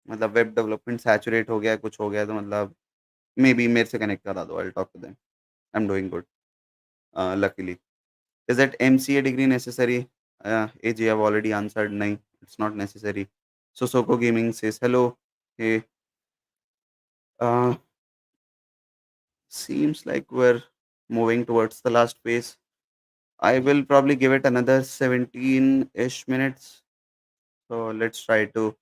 मतलब वेब डेवलपमेंट सैचुरेट हो गया, कुछ हो गया, तो मतलब मे बी मेरे से कनेक्ट करा दो, I will talk to them. I am doing good, luckily. Is that MCA degree necessary? AJ, I've already answered. No, it's not necessary. So Soko Gaming says hello. Hey, uh, seems like we're moving towards the last phase. I will probably give it another 17-ish minutes. So let's try to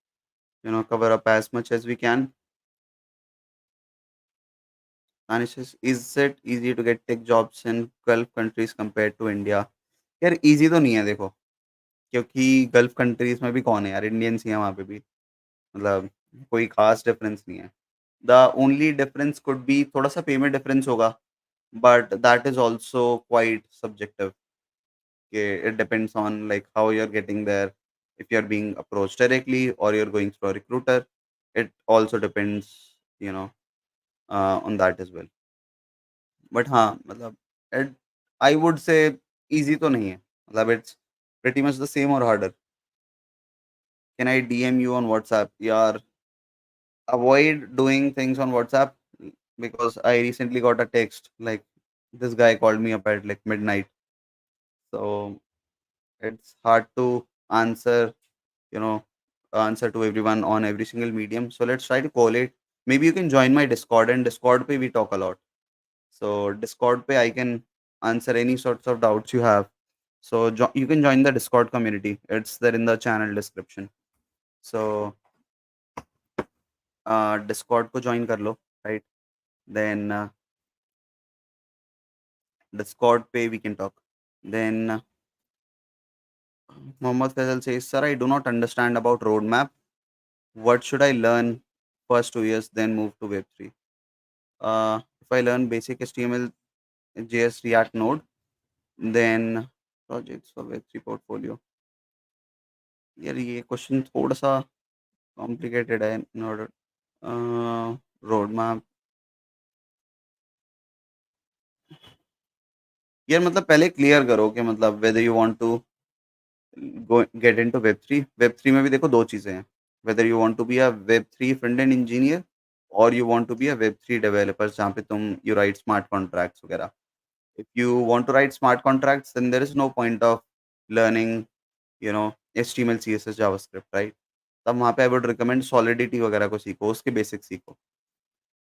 cover up as much as we can. Anish says, is it easy to get tech jobs in Gulf countries compared to India? यार easy तो नहीं है देखो, क्योंकि gulf countries में भी कौन है यार, इंडियंस ही हैं वहाँ पे भी। मतलब कोई खास डिफरेंस नहीं है। The only difference could be थोड़ा-सा पेमेंट डिफरेंस होगा, but that is also quite subjective कि it depends on like how you are getting there, if you are being approached directly और you are going through a recruiter, it also depends you know on that as well. But हाँ, मतलब it I would say easy तो नहीं है, मतलब it's pretty much the same और harder. Can I DM you on WhatsApp? यार avoid doing things on WhatsApp because I recently got a text like this guy called me up at like midnight. So it's hard to answer, you know, answer to everyone on every single medium. So let's try to call it. Maybe you can join my Discord, and Discord pe we talk a lot. So Discord pe I can answer any sorts of doubts you have. So you can join the Discord community. It's there in the channel description. So Discord को join कर लो, right? Then Discord पे we can talk. Then Mohammad Faisal says, "Sir, I do not understand about roadmap. What should I learn first 2 years, then move to Web3? If I learn basic HTML, JS, React, Node, then projects for Web3 portfolio." यार ये question थोड़ा सा complicated है in order road map. यार मतलब पहले clear करो कि मतलब whether you want to go get into web three में भी देखो दो चीज़ें हैं, whether you want to be a web three front end engineer और you want to be a web three developer जहाँ पे तुम यू राइट स्मार्ट कॉन्ट्रैक्ट्स वगैरह। If you want to write smart contracts then there is no point of learning you know HTML CSS JavaScript, right? तब वहाँ पे आई would recommend solidity वगैरह को सीखो, उसके बेसिक सीखो।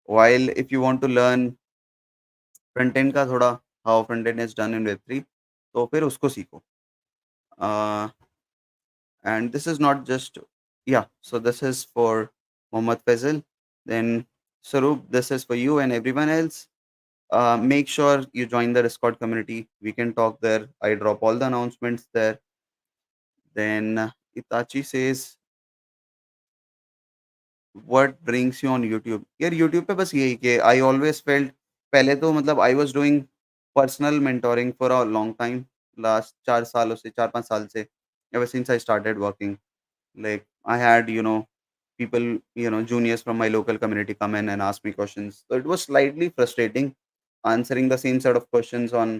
While if you want to learn front end का थोड़ा, how front end is done in web three, तो फिर उसको सीखो। And this is not just, yeah, so this is for Mohammad Faisal. Then Sarup, this is for you and everyone else. Make sure you join the Discord community. We can talk there. I drop all the announcements there. Then Itachi says, "What brings you on YouTube?" यार YouTube पे बस यही कि I always felt, पहले तो मतलब I was doing personal mentoring for a long time, last 4 सालों से, 4-5 साल से, ever since I started working. Like I had, people, juniors from my local community come in and ask me questions. So it was slightly frustrating answering the same set of questions on,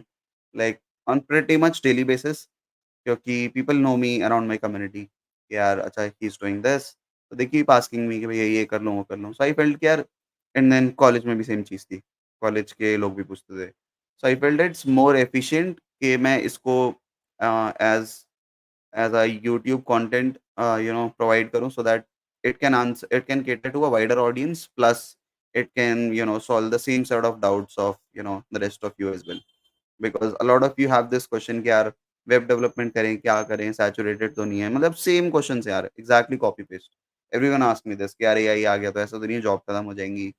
like, on pretty much daily basis. क्योंकि people know me around my community कि यार अच्छा he's doing this, so they keep asking me कि भैया ये कर लूँ वो कर लूँ, so I felt कि यार, and then कॉलेज में भी सेम चीज़ थी, कॉलेज के लोग भी पूछते थे, so I felt it's more efficient कि मैं इसको as a YouTube content, provide करूँ, so that it can cater to a wider audience, plus it can, solve the same sort of doubts of, the rest of you as well. Because a lot of you have this question कि यार web development करें, क्या करें, saturated तो नहीं है, मतलब same questions यार, exactly copy paste. Everyone ask me this कि यार एआई आ गया तो ऐसा तो नहीं है जॉब खत्म हो जाएंगी।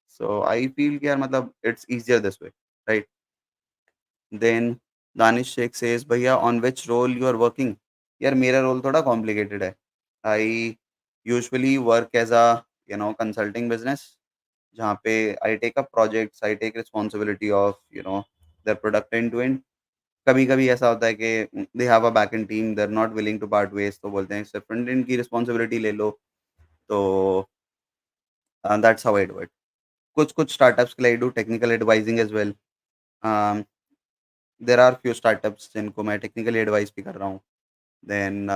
सो आई फील कि यार मतलब it's easier this way, right? Then Danish Shaikh says, भैया on which role you are working? यार मेरा रोल थोड़ा कॉम्प्लिकेटेड है। I usually work as a consulting business, जहाँ पे I take up projects, I take responsibility of their product end to end. कभी-कभी ऐसा होता है कि they have a back end team, they are not willing to part ways, तो बोलते हैं सिर्फ फ्रंट एंड की रिस्पॉन्सिबिलिटी ले लो, तो that's how I do it. कुछ-कुछ स्टार्टअप्स के लिए I do technical advising as well. Uh, there are few startups जिनको मैं टेक्निकली एडवाइस भी कर रहा हूँ। देन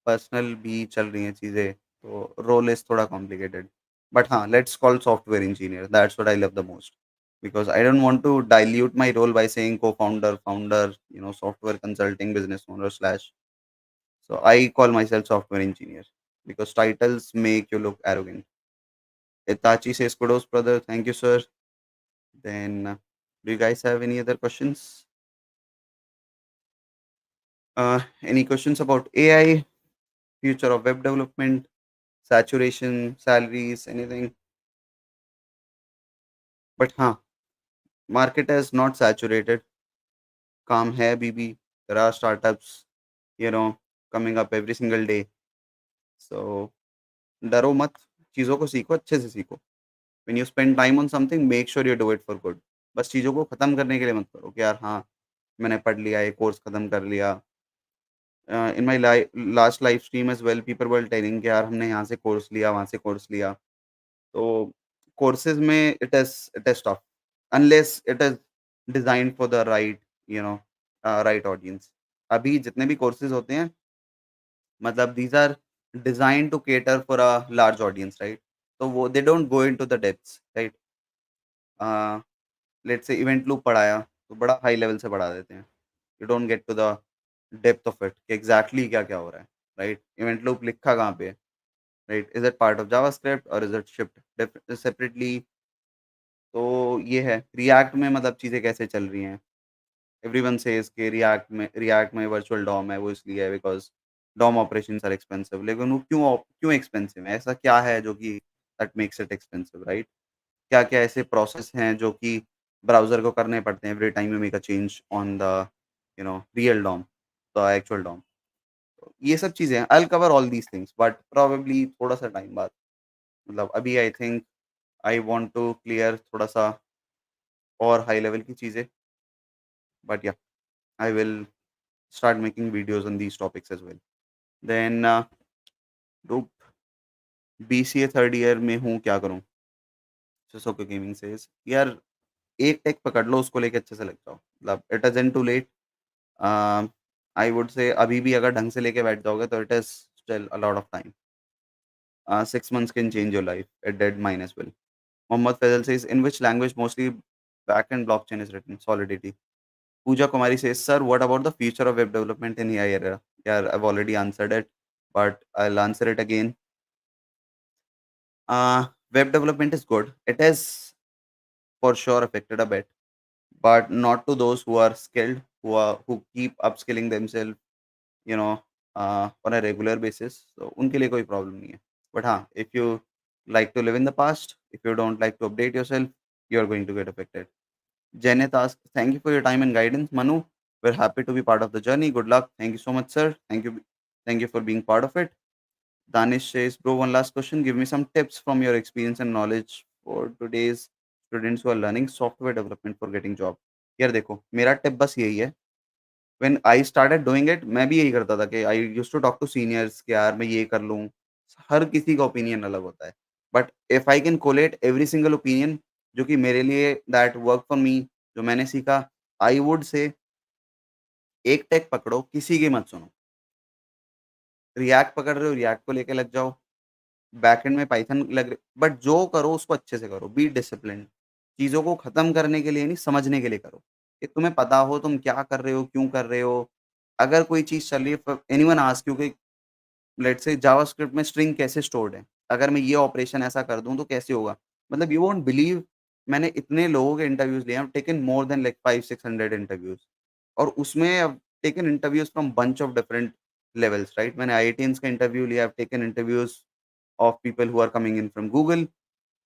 पर्सनल भी चल रही हैं चीज़ें, तो रोल इज़ थोड़ा कॉम्प्लिकेटेड। बट हाँ, let's call software engineer, that's what I love the most. Because I don't want to dilute my role by saying co-founder, founder, software consulting business owner slash. So I call myself software engineer because titles make you look arrogant. Itachi says kudos, brother. Thank you, sir. Then, do you guys have any other questions? Any questions about AI, future of web development, saturation, salaries, anything? But हाँ, market is not saturated. काम है अभी भी. There are startups, you know, coming up every single day. So डरो मत, चीज़ों को सीखो, अच्छे से सीखो। When you spend time on something make sure you do it for good. बस चीज़ों को खत्म करने के लिए मत करो कि यार हाँ, मैंने पढ़ लिया, ये कोर्स खत्म कर लिया। In my last live stream as well people were telling कि यार हमने यहाँ से कोर्स लिया, वहाँ से कोर्स लिया। तो कोर्सेज़ में it is tough unless it is designed for the right right audience. अभी जितने भी कोर्सेज़ होते हैं, मतलब these are designed to cater for a large audience, right? तो वो they don't go into the depths, right? Uh, let's say event loop पढ़ाया, तो बड़ा हाई लेवल से पढ़ा देते हैं। You don't get to the depth of it कि एग्ज़ैक्टली क्या-क्या हो रहा है, राइट? इवेंट लूप लिखा कहाँ पे है, right? Is it part of JavaScript और इज़ इट शिप्ड सेपरेटली? तो ये है, रिएक्ट में मतलब चीज़ें कैसे चल रही हैं। एवरीवन सेज कि रिएक्ट में वर्चुअल डॉम है, वो इसलिए है because DOM operations are expensive. लेकिन वो क्यों एक्सपेंसिव है? ऐसा क्या है जो कि that makes it expensive, right? क्या-क्या ऐसे प्रोसेस हैं जो कि ब्राउज़र को करने पड़ते हैं every time you make a change on the real DOM, the actual DOM. ये सब चीज़ें हैं। I will cover all these things but probably थोड़ा-सा टाइम बाद। मतलब अभी I think I want to clear थोड़ा-सा और हाई लेवल की चीज़ें, but yeah I will start making videos on these topics as well. Then तो बीसीए थर्ड ईयर में हूँ, क्या करूँ? सिसोको गेमिंग सेज यार एक टेक पकड़ लो, उसको लेके अच्छे से लग जाओ। मतलब it isn't too late. Uh, I would say अभी भी अगर ढंग से लेके बैठ जाओगे तो it is still a lot of time. 6 months can change your life. It did mine as well. Mohammad Faisal says, in which language mostly backend blockchain is written? Solidity. Pooja Kumari says, sir, what about the future of web development in AI era? Yeah, I've already answered it, but I'll answer it again. Web development is good. It is for sure affected a bit, but not to those who are skilled, who keep upskilling themselves, you know, on a regular basis. So उनके लिए कोई problem नहीं है. But हाँ, if you like to live in the past, if you don't like to update yourself, you are going to get affected. Janet asks, thank you for your time and guidance, Manu. We're happy to be part of the journey. Good luck. Thank you so much, sir. Thank you for being part of it. Danish says, bro, one last question. Give me some tips from your experience and knowledge for today's students who are learning software development for getting job. यार देखो, मेरा tip बस यही है. When I started doing it, मैं भी यही करता था कि I used to talk to seniors कि यार मैं ये कर लूँ. हर किसी का ओपिनियन अलग होता है. But if I can collate every single opinion जो कि मेरे लिए दैट वर्क फॉर मी, जो मैंने सीखा, आई वुड से एक टेक पकड़ो, किसी की मत सुनो. रिएक्ट पकड़ रहे हो, रिएक्ट को लेके लग जाओ. बैकएंड में पाइथन बट जो करो उसको अच्छे से करो, बी डिसिप्लिन्ड. चीज़ों को खत्म करने के लिए नहीं, समझने के लिए करो, कि तुम्हें पता हो तुम क्या कर रहे हो, क्यों कर रहे हो. अगर कोई चीज़ चल रही है, फ एनीवन आस्क यू कि लेट्स से जावास्क्रिप्ट में स्ट्रिंग कैसे स्टोर्ड है? अगर मैं ये ऑपरेशन ऐसा कर दूँ तो कैसे होगा? मतलब यू वोंट बिलीव, मैंने इतने लोगों के इंटरव्यूज़ लिए हैं, I have taken more than like 500-600 interviews. और उसमें I have taken interviews from bunch of different levels, right? मैंने आईआईटियंस का इंटरव्यू लिया, I have taken interviews of people who are coming in from Google.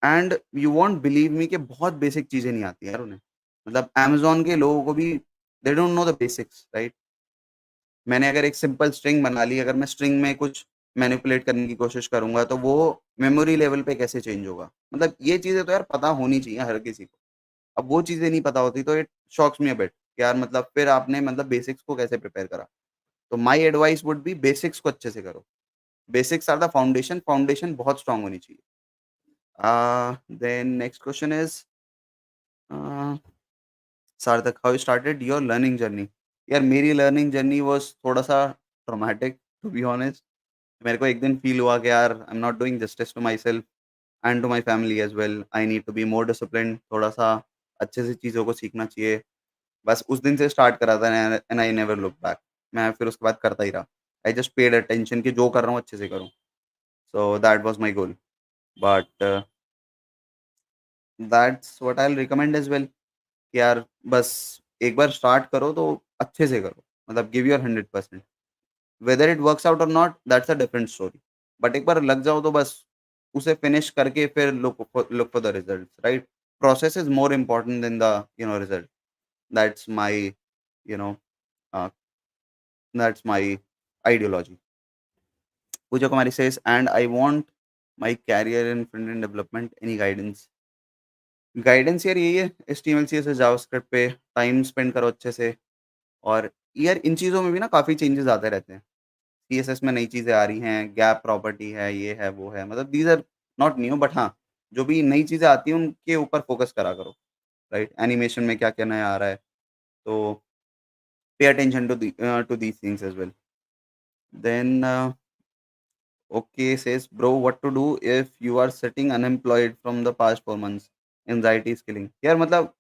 And you won't believe me कि बहुत basic चीज़ें नहीं आती यार उन्हें. मतलब अमेज़न के लोगों को भी they don't know the basics, right? मैंने अगर एक सिंपल स्ट्रिंग बना ली, अगर मैं स्ट्रिंग में कुछ मैनिपुलेट करने की कोशिश करूँगा, तो वो मेमोरी लेवल पे कैसे चेंज होगा? मतलब ये चीज़ें तो यार पता होनी चाहिए हर किसी को. अब वो चीज़ें नहीं पता होती तो it shocks me a bit कि यार मतलब फिर आपने मतलब बेसिक्स को कैसे प्रिपेयर करा? तो my advice would be basics को अच्छे से करो. Basics are the foundation, foundation बहुत स्ट्रॉन्ग होनी चाहिए. Then next question is uh, Sarthak, how you started your learning journey? यार मेरी लर्निंग जर्नी वाज़ थोड़ा-सा ट्रॉमेटिक टू बी ऑनेस्ट. मेरे को एक दिन फ़ील हुआ कि यार I am not doing justice to myself and to my family as well. I need to be more disciplined. थोड़ा-सा अच्छे से चीज़ों को सीखना चाहिए. बस उस दिन से स्टार्ट करा था and I never look back. मैं फिर उसके बाद करता ही रहा. आई जस्ट पेड अटेंशन कि जो कर रहा हूँ अच्छे से करूँ. So that was my goal. But that's what I will recommend as well कि यार बस एक बार स्टार्ट करो तो अच्छे से करो. मतलब give your 100%. Whether it works out और not, that's a different story. But एक बार लग जाओ तो बस उसे फिनिश करके फिर look for the results, right? Process is more important then the result. That's my you know uh, that's my ideology. Pooja Kumari says, and I want my career in front end development. Any guidance? Guidance यार यही है, HTML CSS JavaScript पे time spend करो अच्छे से. और यार इन चीज़ों में भी ना काफ़ी चेंजेस आते रहते हैं. CSS में नई चीज़ें आ रही हैं, गैप प्रॉपर्टी है, ये है, वो है. मतलब these are not new, but हाँ, जो भी नई चीज़ें आती हैं उनके ऊपर फोकस करा करो, राइट? एनिमेशन में क्या-क्या नया आ रहा है, तो pay attention to these things as well. Then okay, says, bro, what to do if you are sitting unemployed from the past 4 months? Anxiety is killing. यार मतलब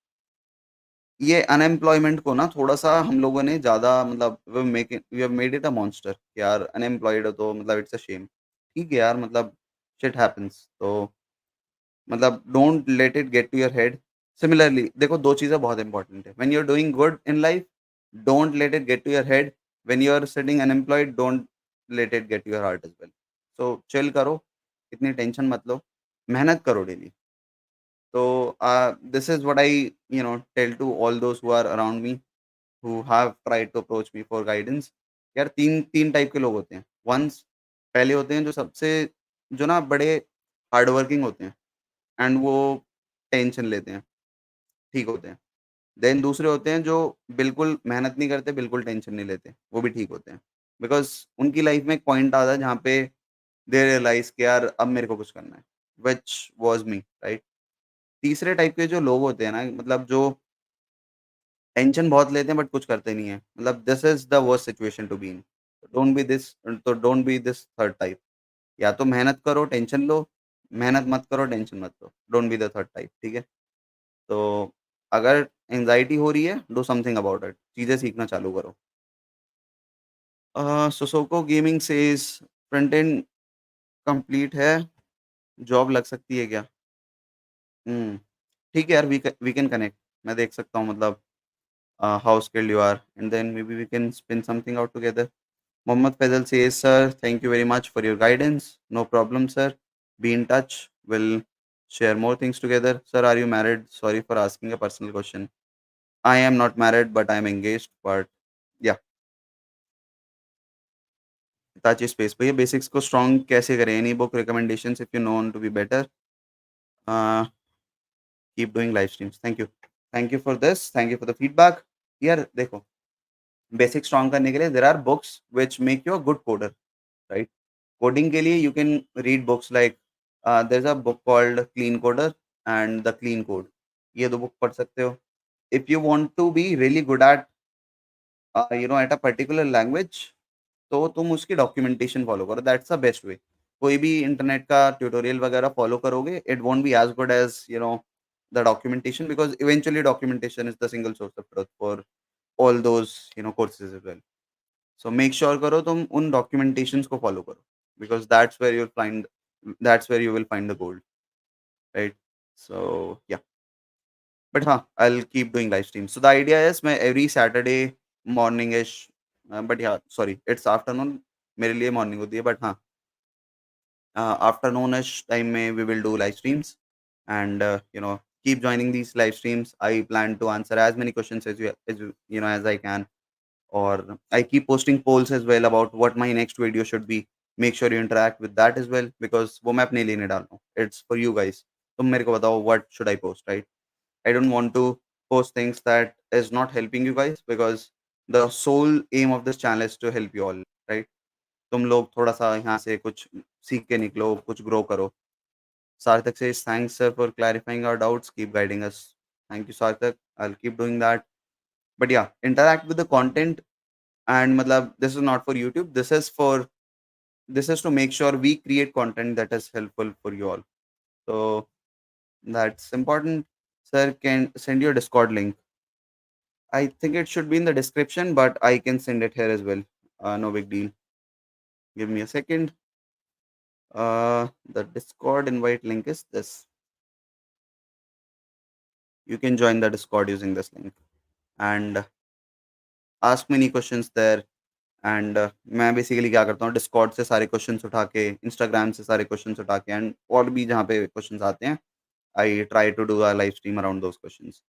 ये अनएम्प्लॉयमेंट को ना थोड़ा-सा हम लोगों ने ज़्यादा मतलब we have made it a monster. यार अनएम्प्लॉयड हो तो मतलब इट्स अ शेम. ठीक है यार, मतलब शिट हैपेंस. तो मतलब don't let it get to your head. Similarly देखो 2 चीज़ें बहुत इंपॉर्टेंट है। When you are doing good in life, don't let it get to your head. When you are sitting unemployed, don't let it get to your heart as well. So chill करो, इतनी tension मत लो, मेहनत करो daily. तो this is what I tell to all those who are around me, who have tried to approach me for guidance. यार 3 type के लोग होते हैं। वन्स पहले होते हैं जो सबसे जो ना बड़े हार्ड वर्किंग होते हैं एंड वो टेंशन लेते हैं, ठीक होते हैं। देन दूसरे होते हैं जो बिल्कुल मेहनत नहीं करते, बिल्कुल टेंशन नहीं लेते, वो भी ठीक होते हैं। बिकॉज़ उनकी लाइफ में एक पॉइंट आता है जहाँ पे दे रियलाइज़ कि यार अब मेरे को कुछ करना है, व्हिच वाज़ मी, राइट? तीसरे टाइप के जो लोग होते हैं ना, मतलब जो टेंशन बहुत लेते हैं बट कुछ करते नहीं हैं, मतलब this is the worst situation to be in. Don't be this third type. या तो मेहनत करो, टेंशन लो, मेहनत मत करो, टेंशन मत लो। Don't be the third type, ठीक है? तो अगर एंग्ज़ायटी हो रही है, डू समथिंग अबाउट इट, चीज़ें सीखना चालू करो। सोसोको gaming says front end complete है, जॉब लग सकती है क्या? हुँ, ठीक है यार, वी कैन कनेक्ट। मैं देख सकता हूँ, मतलब how skilled you are and then maybe we can spin something out together. Mohammed Faisal says, "Sir, thank you very much for your guidance. No problem, sir. Be in touch. We'll share more things together. Sir, are you married? Sorry for asking a personal question. I am not married, but I am engaged. But yeah, Hitachi Space. भैया basics को strong कैसे करें? Any book recommendations if you know to be better? Uh, keep doing live streams. Thank you. Thank you for this. Thank you for the feedback. यार देखो, basic strong करने के लिए there are books which make you a good coder, right? Coding के लिए you can read books like there is a book called clean coder and the clean code. ये 2 book पढ़ सकते हो। If you want to be really good at at a particular language, तो तुम उसकी documentation follow करो, that's the best way. कोई भी इंटरनेट का ट्यूटोरियल वगैरह फॉलो करोगे, it won't be as good as the documentation, because eventually documentation is the single source of truth for all those courses as well. So make sure करो तुम उन documentations को follow करो, because that's where you will find the gold, right? So yeah, but हाँ, I will keep doing live stream. So the idea is मैं every Saturday morning ish, but yeah sorry it's afternoon, मेरे लिए morning होती है, but हाँ, आफ्टरनून-ish time में we will do live streams and keep joining these live streams. I plan to answer as many questions as I can, or I keep posting polls as well about what my next video should be. Make sure you interact with that as well because वो मैं अपने लिए नहीं डाल रहा हूँ. It's for you guys. तुम मेरे को बताओ what should I post, right? I don't want to post things that is not helping you guys because the sole aim of this channel is to help you all, right? तुम लोग थोड़ा-सा यहाँ से कुछ सीख के निकलो, कुछ ग्रो करो। Sarthak says, "Thanks, sir, for clarifying our doubts. Keep guiding us." Thank you, Sarthak. I'll keep doing that. But yeah, interact with the content and matlab, this is not for YouTube. This is to make sure we create content that is helpful for you all. So that's important. Sir, can send your Discord link. I think it should be in the description, but I can send it here as well. No big deal. Give me a second. The Discord invite link is this. You can join the Discord using this link and ask many questions there. And मैं basically क्या करता हूँ, Discord से सारे questions उठा के, Instagram से सारे क्वेश्चंस उठा के एंड और भी जहाँ पे क्वेश्चंस आते हैं, I try to do a live stream around those questions.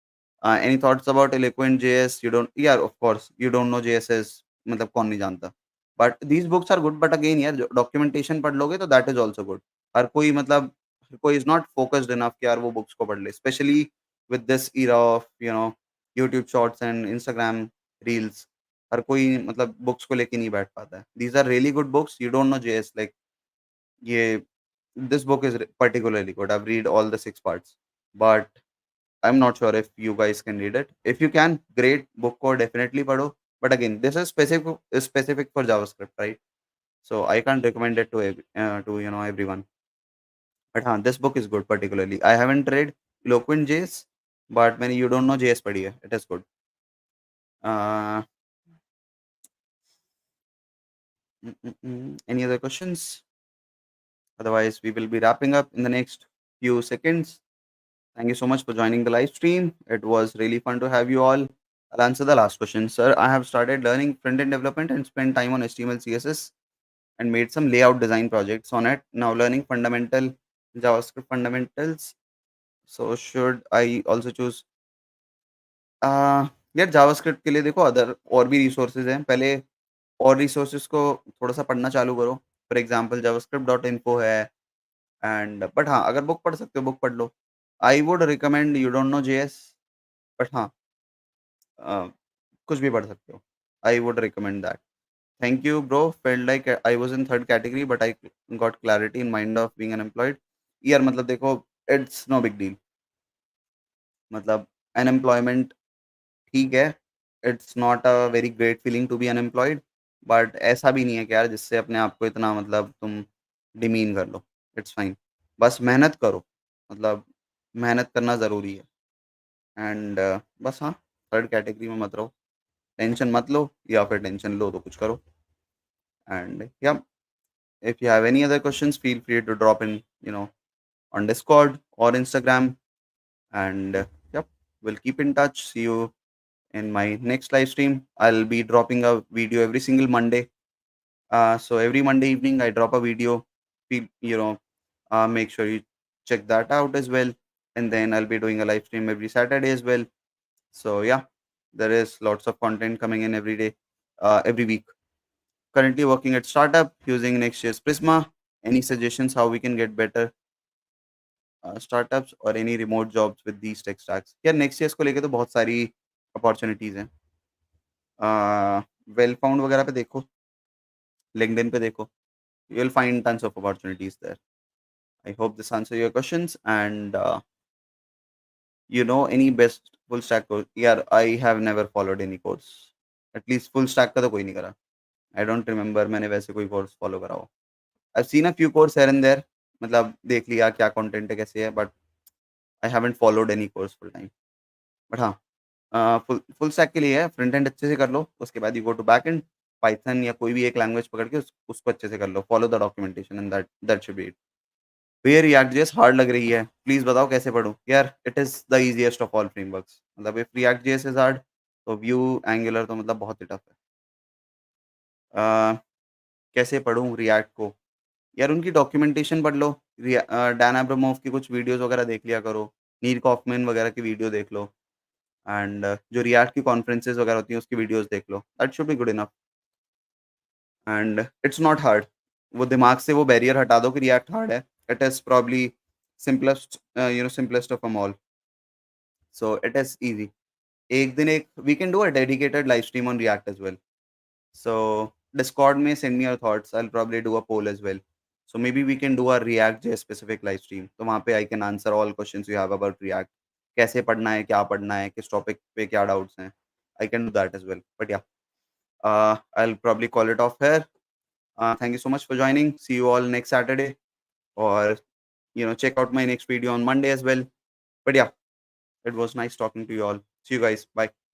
Any thoughts about eloquent JS? You don't, यार of course you don't know JS, मतलब कौन नहीं जानता? But these books are good, but again यार documentation पढ़ लोगे तो that is also good. हर कोई मतलब हर कोई इज़ नॉट फोकस्ड इनफ कि यार वो बुक्स को पढ़ ले, specially with this era of YouTube shorts and Instagram reels. हर कोई मतलब बुक्स को लेके नहीं बैठ पाता है। These are really good books, you don't know JS, like ये this book is particularly good. I've read all the 6 parts, but I'm not sure if you guys can read it. If you can, great, book को definitely पढ़ो. But again, this is specific for JavaScript, right? So I can't recommend it to to everyone. But हाँ, this book is good particularly. I haven't read Eloquent JS, but when you don't know JS पढ़ी है, it is good. Uh, any other questions? Otherwise, we will be wrapping up in the next few seconds. Thank you so much for joining the live stream. It was really fun to have you all. I'll answer the last question. Sir, I have started learning front-end development and spent time on HTML, CSS and made some layout design projects on it. Now learning fundamental JavaScript fundamentals. So should I also choose यार JavaScript के लिए देखो other और भी resources हैं पहले और resources को थोड़ा सा पढ़ना चालू करो for example JavaScript dot info है एंड बट हाँ अगर बुक पढ़ सकते हो बुक पढ़ लो I would recommend you don't know JS but हाँ अ, कुछ भी पढ़ सकते हो I would recommend that thank you bro felt like I was in third category but I got clarity in mind of being unemployed यार मतलब देखो it's no big deal मतलब अनएम्प्लॉयमेंट ठीक है, it's not a very great feeling to be unemployed but ऐसा भी नहीं है कि यार जिससे अपने आप को इतना मतलब तुम डिमीन कर लो, इट्स फाइन। बस मेहनत करो, मतलब मेहनत करना ज़रूरी है एंड बस हाँ, थर्ड कैटेगरी में मत रहो, टेंशन मत लो या फिर टेंशन लो तो कुछ करो एंड या if you have any other questions feel free to drop in on Discord or Instagram and yep, we'll keep in touch. See you in my next live stream. I'll be dropping a video every single Monday. So every Monday evening, I drop a video. Make sure you check that out as well. And then I'll be doing a live stream every Saturday as well. So yeah, there is lots of content coming in every day, every week. Currently working at startup using next year's Prisma. Any suggestions how we can get better startups और any remote jobs with these tech stacks यार next years को लेके तो बहुत सारी opportunities हैं well found वगैरह पे देखो लिंक्डइन पे देखो you will find tons of opportunities there I hope this answer your questions and you know any best full stack course यार I have never followed any course at least full stack का तो कोई नहीं करा I don't remember मैंने वैसे कोई course follow करा हो I seen a few course here and there मतलब देख लिया क्या कंटेंट है कैसे है but I haven't followed any course full time but हाँ फुल फुल स्टैक के लिए है फ्रंट एंड अच्छे से कर लो उसके बाद you go to back end Python या कोई भी एक लैंग्वेज पकड़ के उसको अच्छे से कर लो follow the documentation and that should be it ये रिएक्ट जेएस हार्ड लग रही है प्लीज बताओ कैसे पढूं यार it is the easiest of all frameworks मतलब if React JS is hard तो व्यू एंगुलर तो मतलब बहुत ही टफ है कैसे पढूं रिएक्ट को यार उनकी डॉक्यूमेंटेशन पढ़ लो डैन अब्रामोव की कुछ वीडियोस वगैरह देख लिया करो नील कॉफमैन वगैरह की वीडियो देख लो एंड जो रिएक्ट की कॉन्फ्रेंसेस वगैरह होती हैं उसकी वीडियोस देख लो that should be good enough and it's not hard वो दिमाग से वो बैरियर हटा दो कि रिएक्ट हार्ड है it is probably simplest simplest of um all so it is easy एक दिन एक we can do a dedicated live stream on React as well so Discord में send me your thoughts I will probably do a poll as well so maybe we can do a React J specific live stream तो वहाँ पे I can answer all questions you have about React कैसे पढ़ना है किस topic पे क्या doubts हैं I can do that as well but yeah I'll probably call it off here. Thank you so much for joining. See you all next Saturday, or check out my next video on Monday as well. But yeah, it was nice talking to you all. See you guys. Bye.